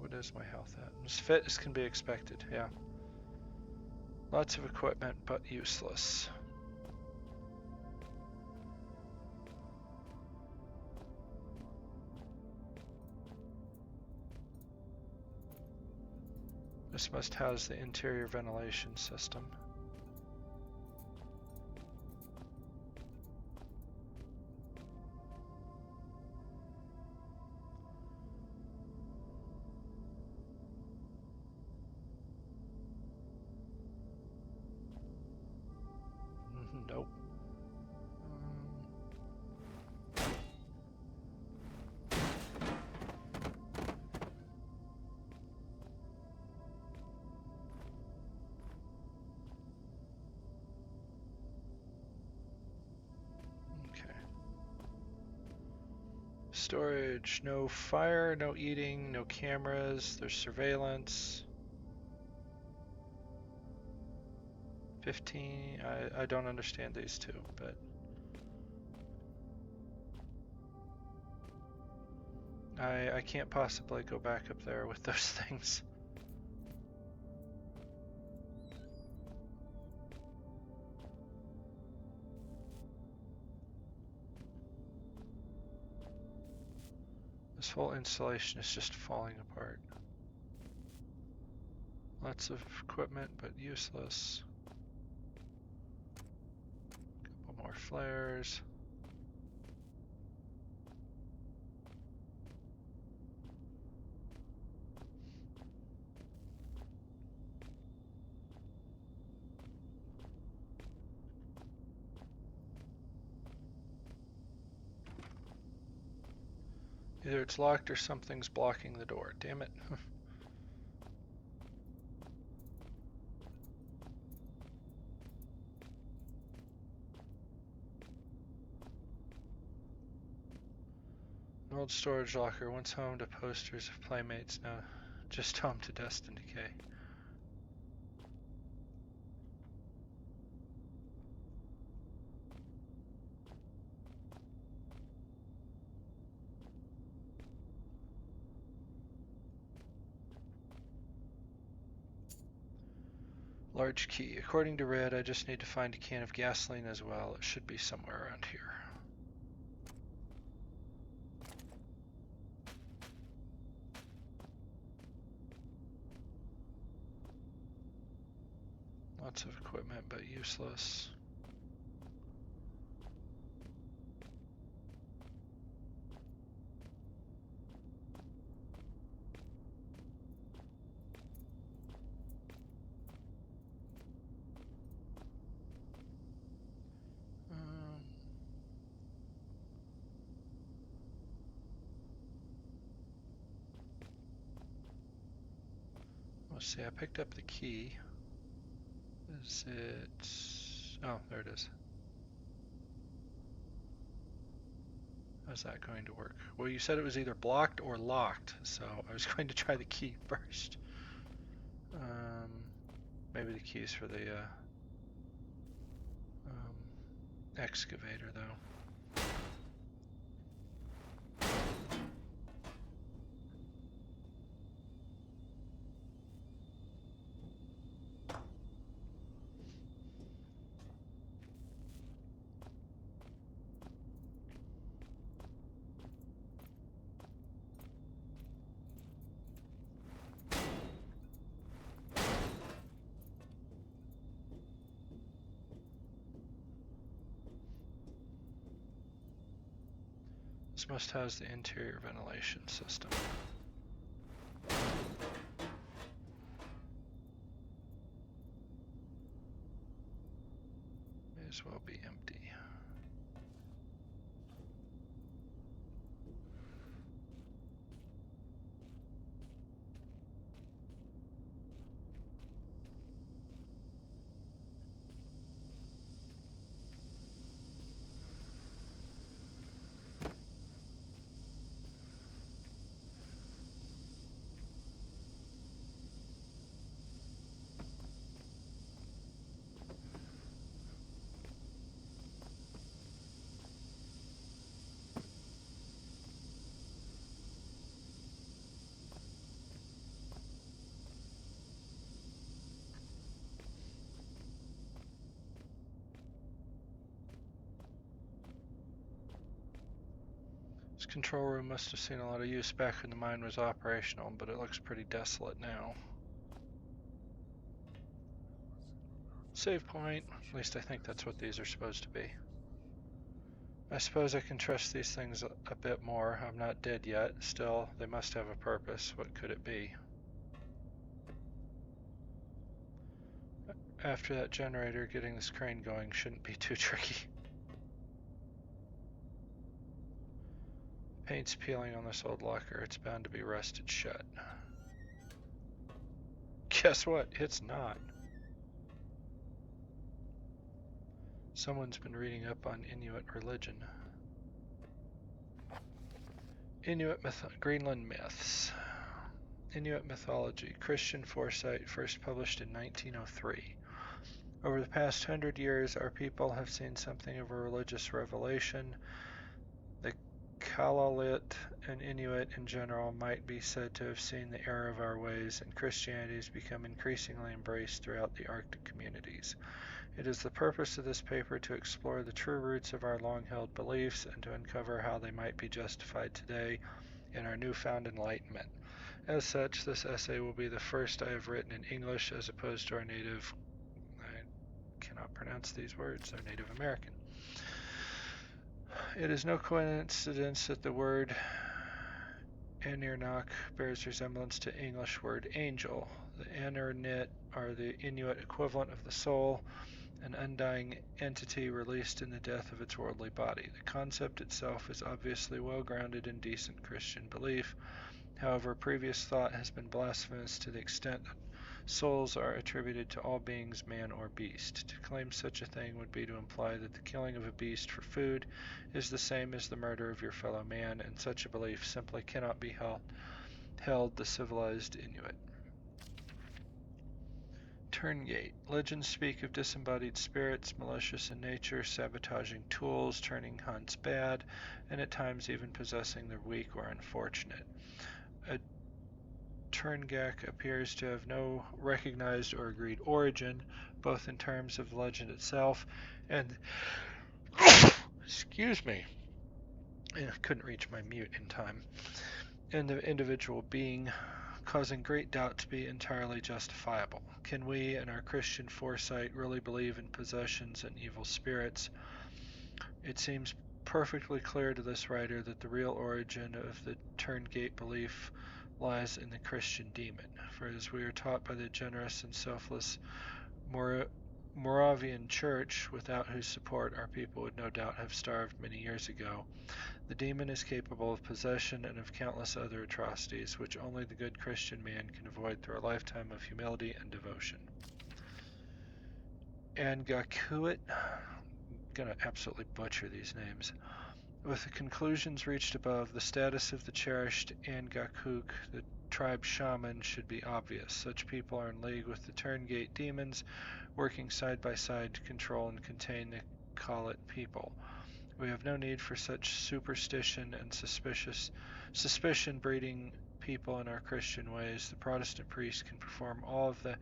What is my health at? As fit as can be expected, yeah. Lots of equipment, but useless. This must house the interior ventilation system. Nope. Storage, no fire, no eating, no cameras, there's surveillance. 15, I don't understand these two, but I can't possibly go back up there with those things. This whole installation is just falling apart. Lots of equipment, but useless. Couple more flares. Either it's locked or something's blocking the door. Damn it. An old storage locker, once home to posters of playmates, now just home to dust and decay. Large key. According to Red, I just need to find a can of gasoline as well. It should be somewhere around here. Lots of equipment, but useless. Let's see, I picked up the key. Is it... Oh, there it is. How's that going to work? Well, you said it was either blocked or locked, so I was going to try the key first. Maybe the key's for the excavator, though. This must house the interior ventilation system. May as well be empty. This control room must have seen a lot of use back when the mine was operational, but it looks pretty desolate now. Save point. At least I think that's what these are supposed to be. I suppose I can trust these things a bit more. I'm not dead yet. Still, they must have a purpose. What could it be? After that generator, getting this crane going shouldn't be too tricky. Paint's peeling on this old locker. It's bound to be rusted shut. Guess what? It's not. Someone's been reading up on Inuit religion. Greenland myths. Inuit mythology. Christian foresight, first published in 1903. Over the past 100 years, our people have seen something of a religious revelation. The Kalalit and Inuit in general might be said to have seen the error of our ways, and Christianity has become increasingly embraced throughout the Arctic communities. It is the purpose of this paper to explore the true roots of our long-held beliefs and to uncover how they might be justified today in our newfound enlightenment. As such, this essay will be the first I have written in English as opposed to our native, I cannot pronounce these words, they're Native American. It is no coincidence that the word Anirnak bears resemblance to English word angel. The Anirnit are the Inuit equivalent of the soul, an undying entity released in the death of its worldly body. The concept itself is obviously well grounded in decent Christian belief. However, previous thought has been blasphemous to the extent that souls are attributed to all beings, man or beast. To claim such a thing would be to imply that the killing of a beast for food is the same as the murder of your fellow man, and such a belief simply cannot be held the civilized Inuit. Turngate. Legends speak of disembodied spirits, malicious in nature, sabotaging tools, turning hunts bad, and at times even possessing the weak or unfortunate. A Turngak appears to have no recognized or agreed origin, both in terms of the legend itself and excuse me, I couldn't reach my mute in time, and the individual being, causing great doubt to be entirely justifiable. Can we, in our Christian foresight, really believe in possessions and evil spirits? It seems perfectly clear to this writer that the real origin of the Turngate belief lies in the Christian demon, for as we are taught by the generous and selfless Moravian Church, without whose support our people would no doubt have starved many years ago, the demon is capable of possession and of countless other atrocities, which only the good Christian man can avoid through a lifetime of humility and devotion. Angakuit, I'm gonna absolutely butcher these names. With the conclusions reached above, the status of the cherished Angakuk, the tribe shaman, should be obvious. Such people are in league with the Turngate demons, working side by side to control and contain the Kalit people. We have no need for such superstition and suspicion breeding people in our Christian ways. The Protestant priest can perform all of the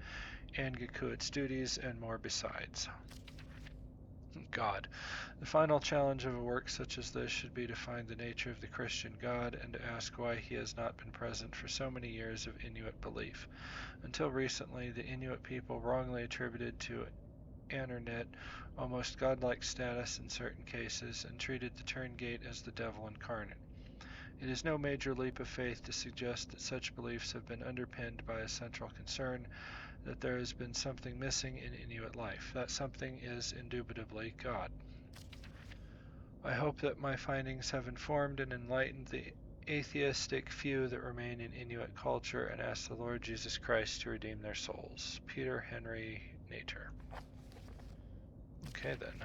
Angakuit's duties and more besides. God. The final challenge of a work such as this should be to find the nature of the Christian God and to ask why he has not been present for so many years of Inuit belief. Until recently, the Inuit people wrongly attributed to Anirnit almost godlike status in certain cases and treated the Turngate as the devil incarnate. It is no major leap of faith to suggest that such beliefs have been underpinned by a central concern that there has been something missing in Inuit life. That something is indubitably God. I hope that my findings have informed and enlightened the atheistic few that remain in Inuit culture, and ask the Lord Jesus Christ to redeem their souls. Peter Henry Nater. Okay then.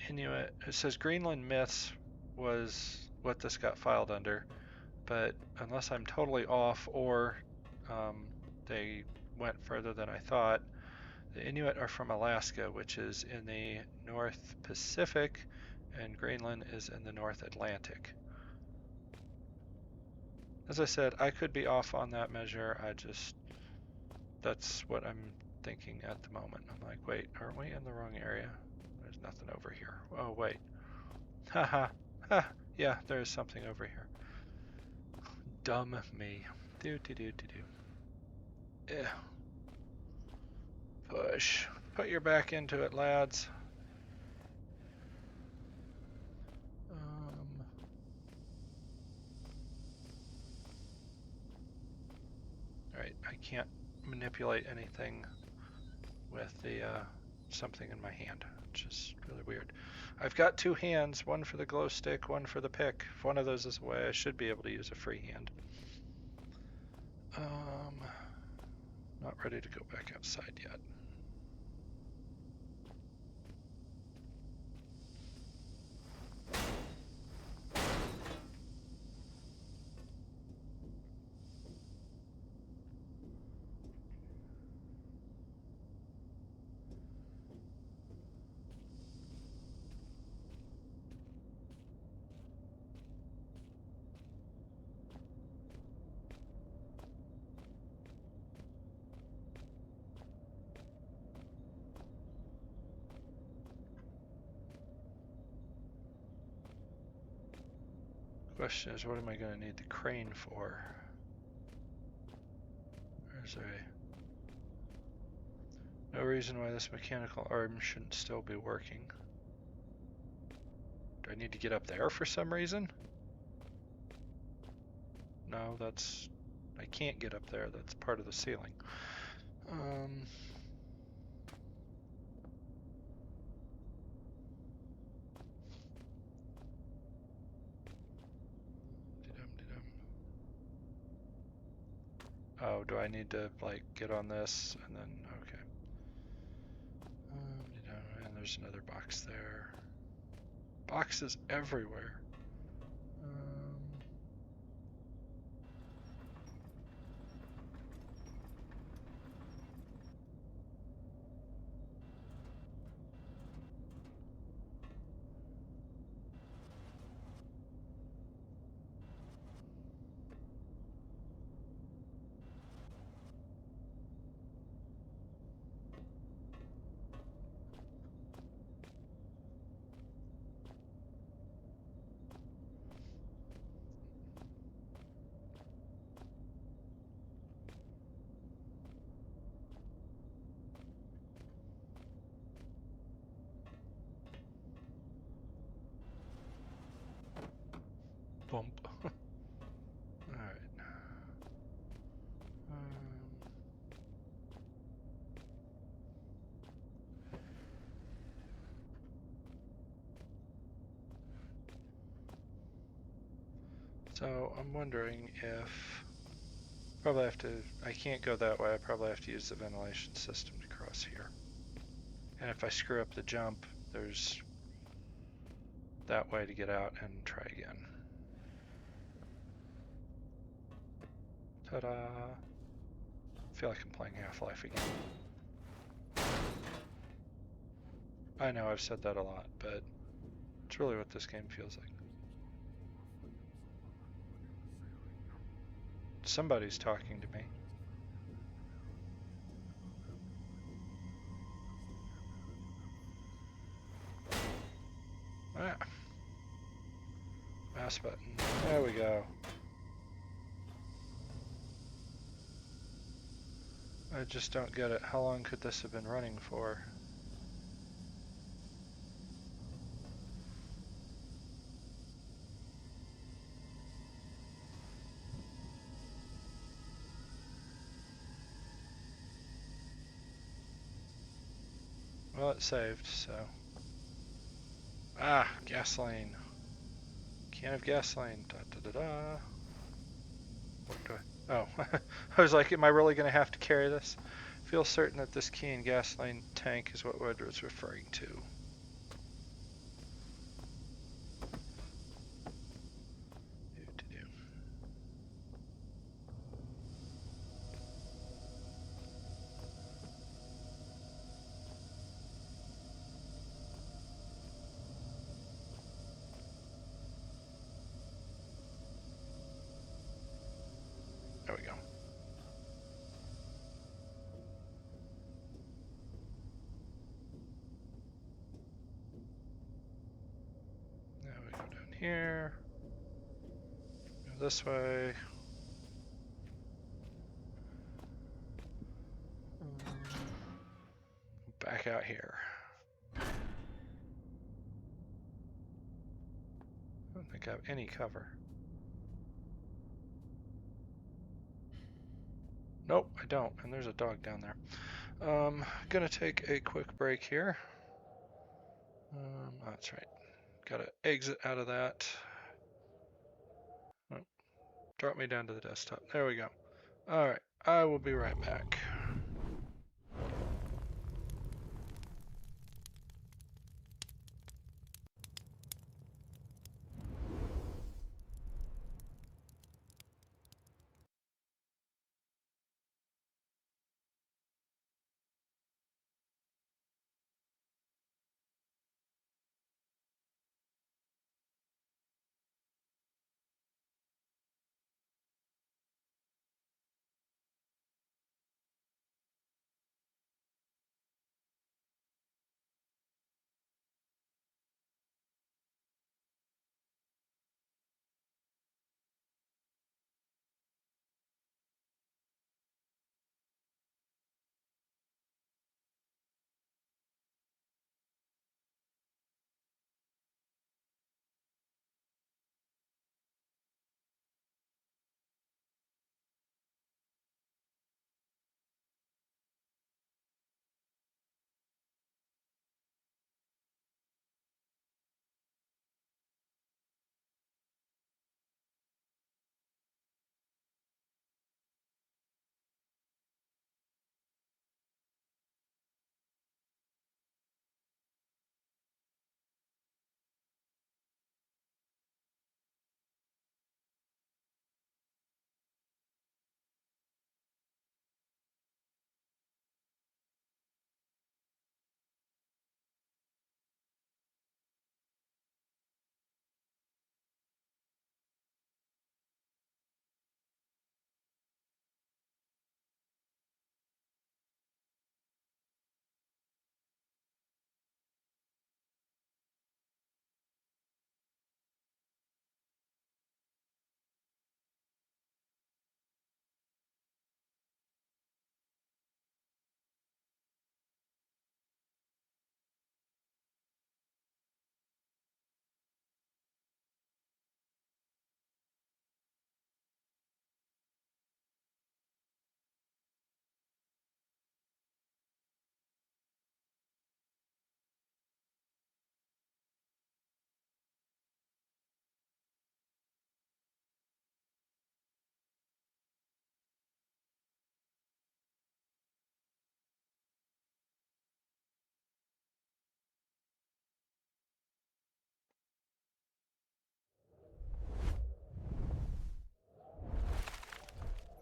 Inuit, it says Greenland myths was what this got filed under, but unless I'm totally off or they went further than I thought, the Inuit are from Alaska, which is in the North Pacific, and Greenland is in the North Atlantic. As I said, I could be off on that measure. That's what I'm thinking at the moment. I'm like, wait, aren't we in the wrong area? There's nothing over here. Oh, wait. Haha. Ha. Yeah, there is something over here. Dumb me. Yeah. Push. Put your back into it, lads. Alright, I can't manipulate anything with the something in my hand, which is really weird. I've got two hands, one for the glow stick, one for the pick. If one of those is away, I should be able to use a free hand. Not ready to go back outside yet. Question is, what am I going to need the crane for? There's no reason why this mechanical arm shouldn't still be working. Do I need to get up there for some reason? No, I can't get up there. That's part of the ceiling. Oh, do I need to like get on this and then, okay. And there's another box there. Boxes everywhere. Bump. Alright. So I'm wondering if probably have to, I can't go that way, I probably have to use the ventilation system to cross here. And if I screw up the jump, there's that way to get out and try again. Ta-da! I feel like I'm playing Half-Life again. I know I've said that a lot, but it's really what this game feels like. Somebody's talking to me. Ah. Mouse button. There we go. I just don't get it. How long could this have been running for? Well, it saved, so. Ah, gasoline. Can of gasoline. Da da da da. What do I? Oh, I was like, am I really going to have to carry this? Feel certain that this key and gasoline tank is what Wood was referring to. There we go. Now we go down here. Go this way. Back out here. I don't think I have any cover. Nope, I don't, and there's a dog down there. Gonna take a quick break here. That's right. Gotta exit out of that. Oh, drop me down to the desktop. There we go. Alright, I will be right back.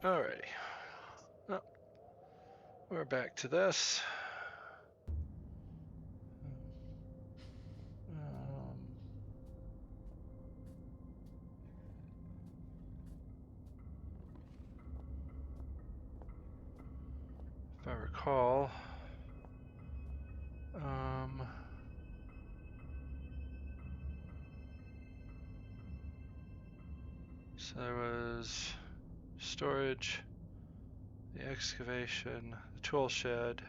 Alrighty. Oh, we're back to this. If I recall, so there was storage, the excavation, the tool shed.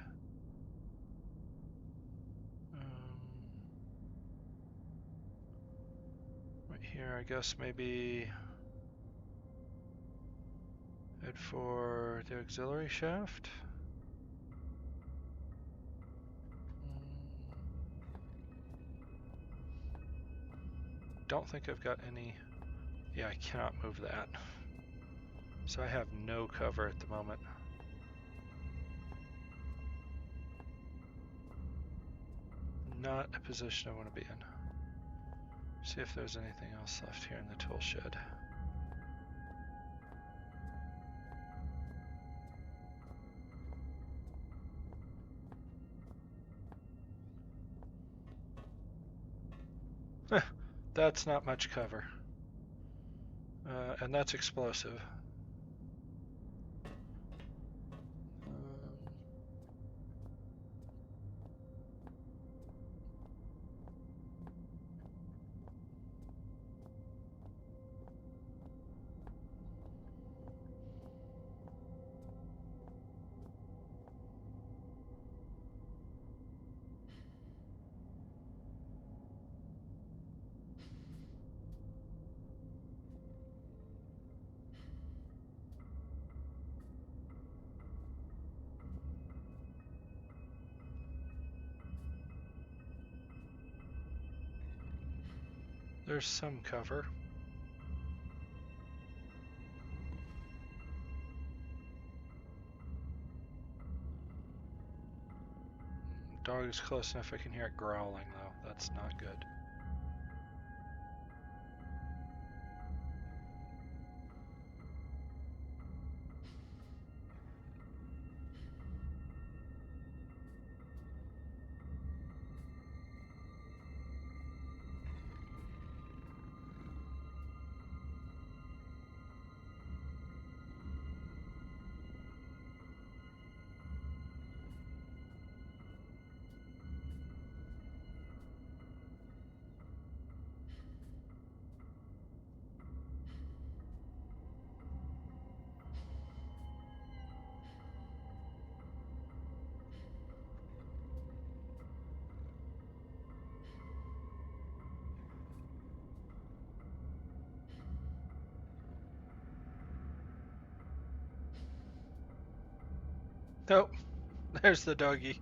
Right here, I guess maybe head for the auxiliary shaft. Don't think I've got any. Yeah, I cannot move that. So I have no cover at the moment. Not a position I want to be in. See if there's anything else left here in the tool shed. That's not much cover. And that's explosive. There's some cover. Dog is close enough I can hear it growling though. That's not good. Nope. There's the doggy.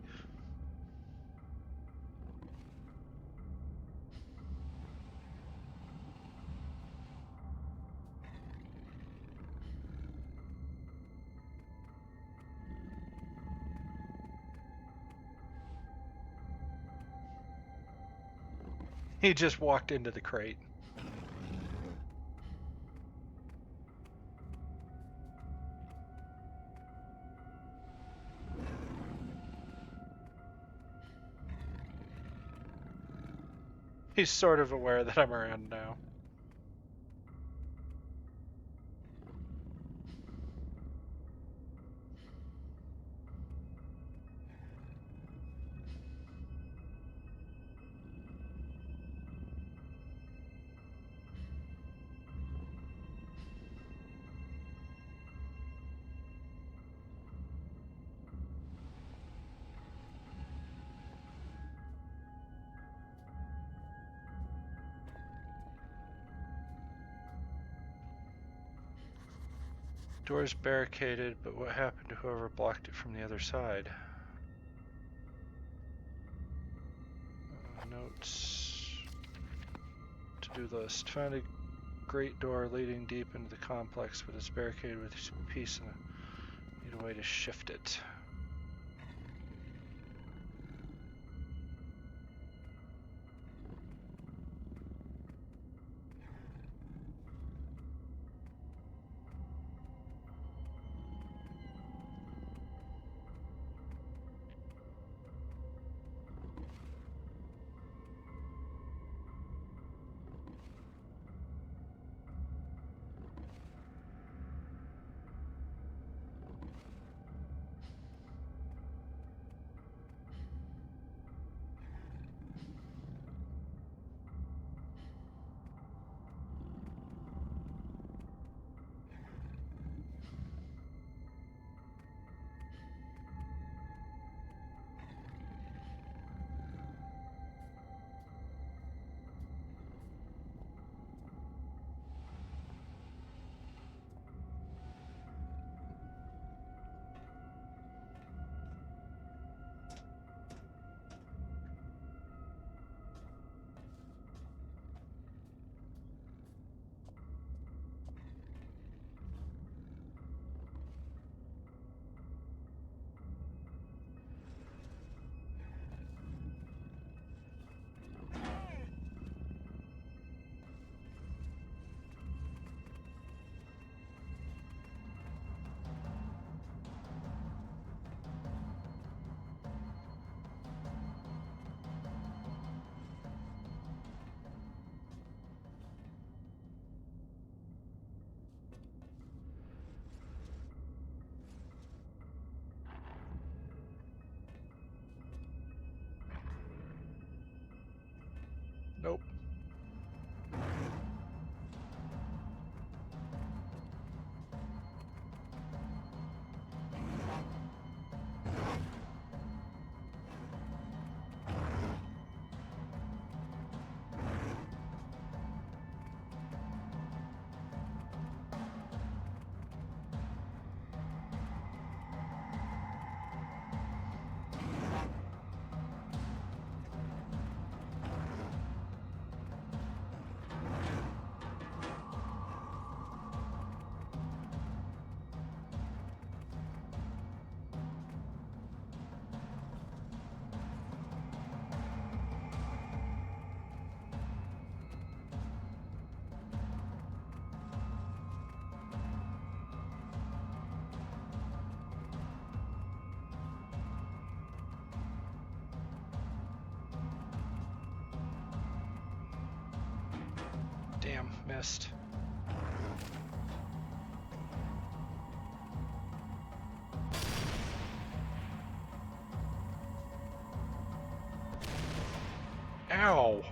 He just walked into the crate. He's sort of aware that I'm around now. Door's barricaded, but what happened to whoever blocked it from the other side? Notes. To-do list. Found a great door leading deep into the complex, but it's barricaded with a piece and need a way to shift it. Nope. Damn, missed. Ow!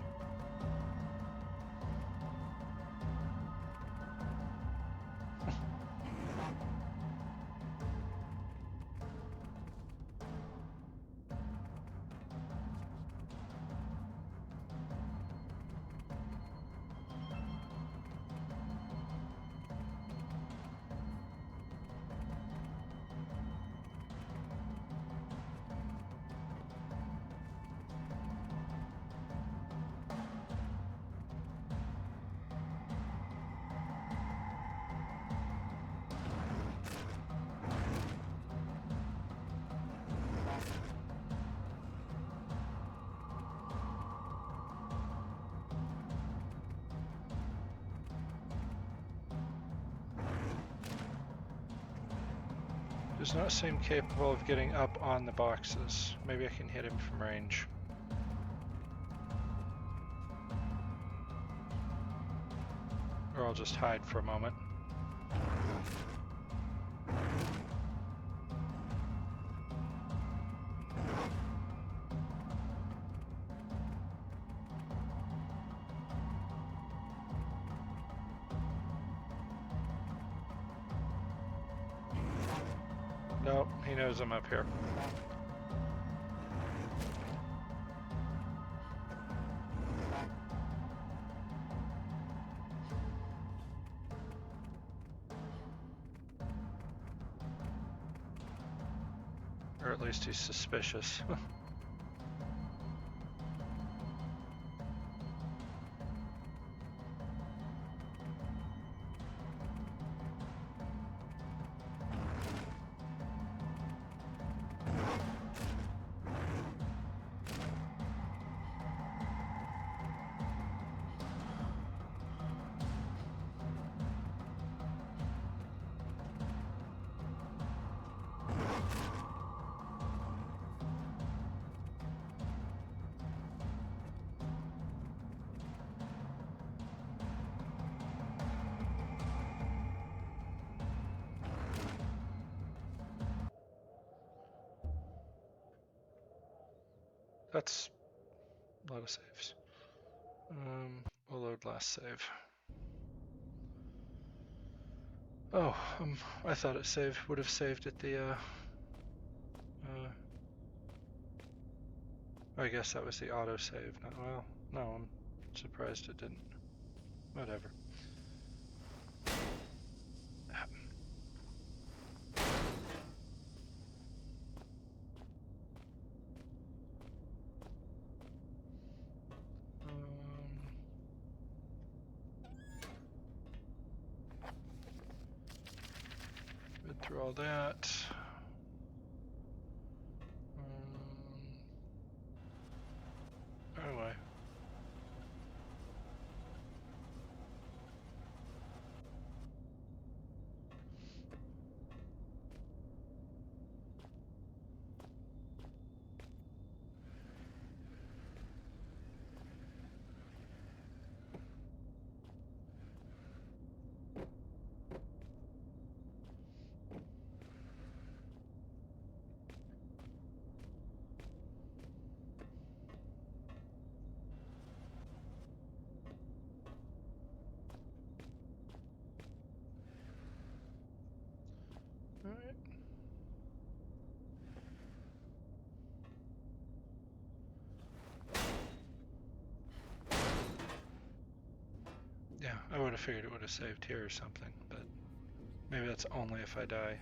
Does not seem capable of getting up on the boxes. Maybe I can hit him from range. Or I'll just hide for a moment. Nope, he knows I'm up here. Or at least he's suspicious. That's a lot of saves. We'll load last save. Oh, I thought it would have saved at the, I guess that was the autosave. Well, no, I'm surprised it didn't. Whatever. Read through all that. Anyway. have figured it would have saved here or something, but maybe that's only if I die.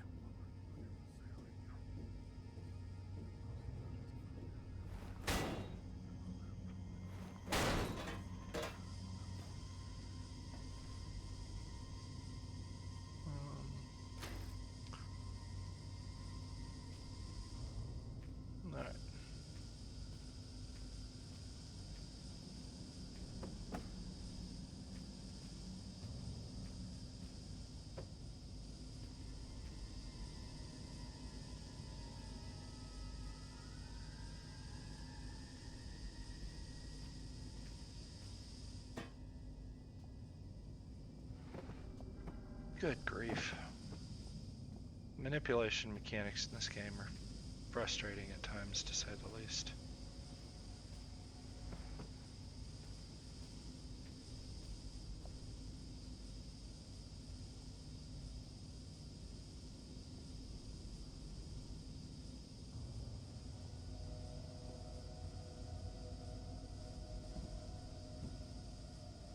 Alright. Good grief. Manipulation mechanics in this game are frustrating at times, to say the least.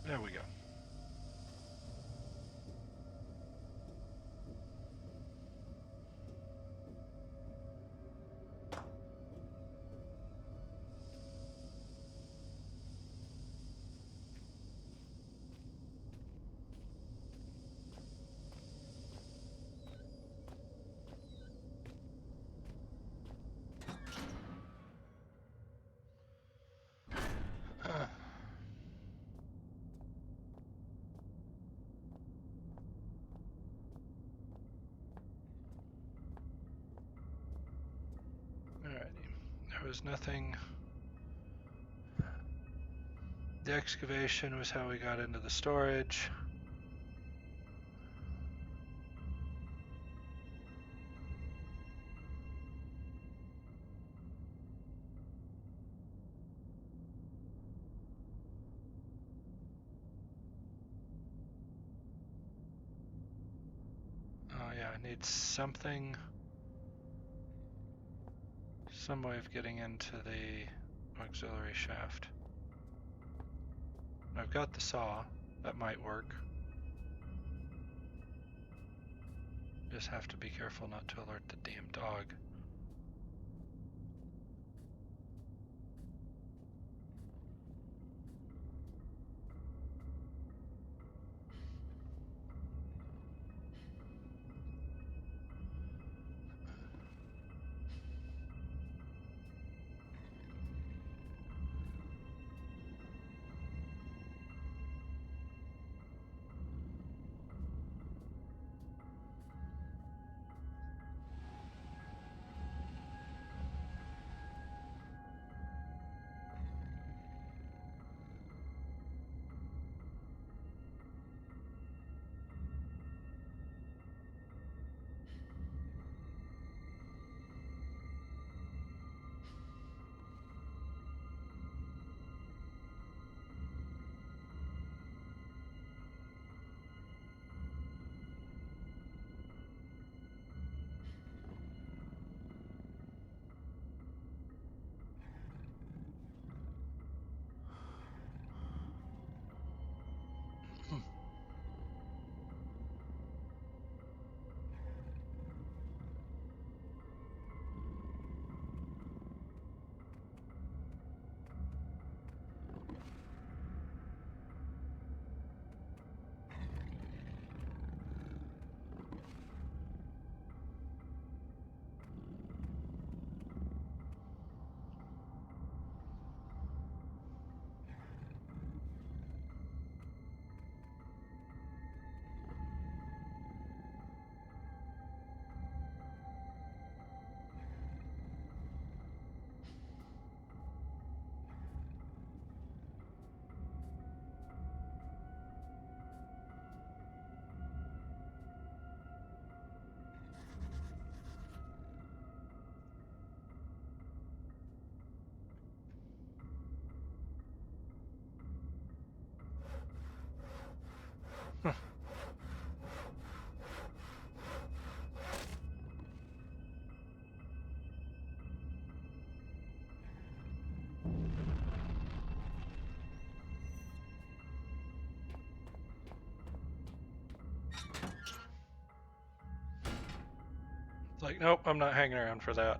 There we go. Alrighty. There was nothing. The excavation was how we got into the storage. Oh yeah, I need something. Some way of getting into the auxiliary shaft. I've got the saw. That might work. Just have to be careful not to alert the damn dog. like, nope, I'm not hanging around for that.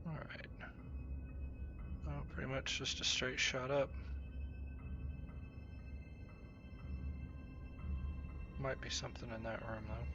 Alright. Oh, pretty much just a straight shot up. Might be something in that room, though.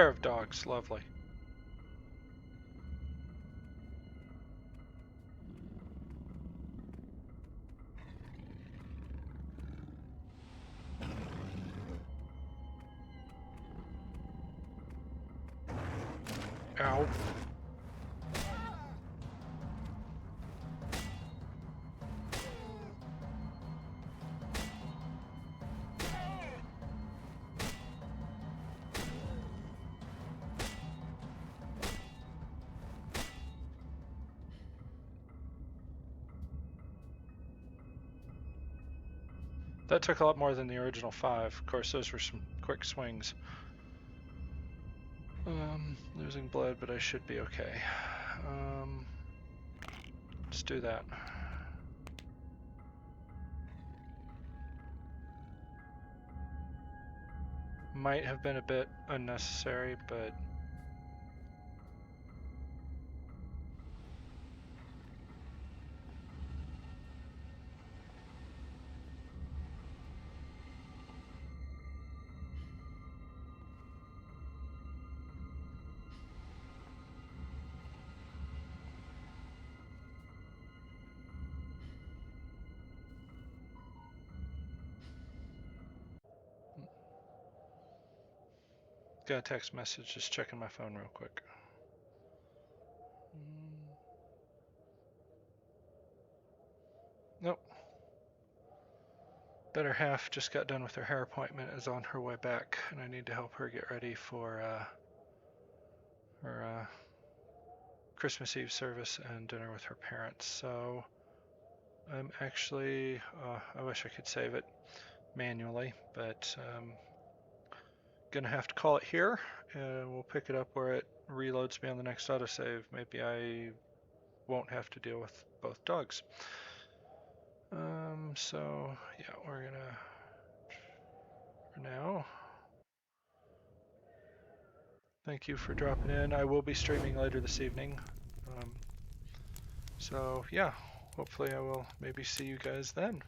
pair of dogs, lovely. Ow. That took a lot more than the original 5. Of course, those were some quick swings. Losing blood, but I should be okay. Let's do that. Might have been a bit unnecessary, but got a text message, just checking my phone real quick. Nope. Better half just got done with her hair appointment, is on her way back, and I need to help her get ready for her Christmas Eve service and dinner with her parents. So I'm actually, I wish I could save it manually, but gonna have to call it here, and we'll pick it up where it reloads me on the next autosave. Maybe I won't have to deal with both dogs. So yeah, we're gonna, for now, thank you for dropping in. I will be streaming later this evening. So yeah, hopefully I will maybe see you guys then.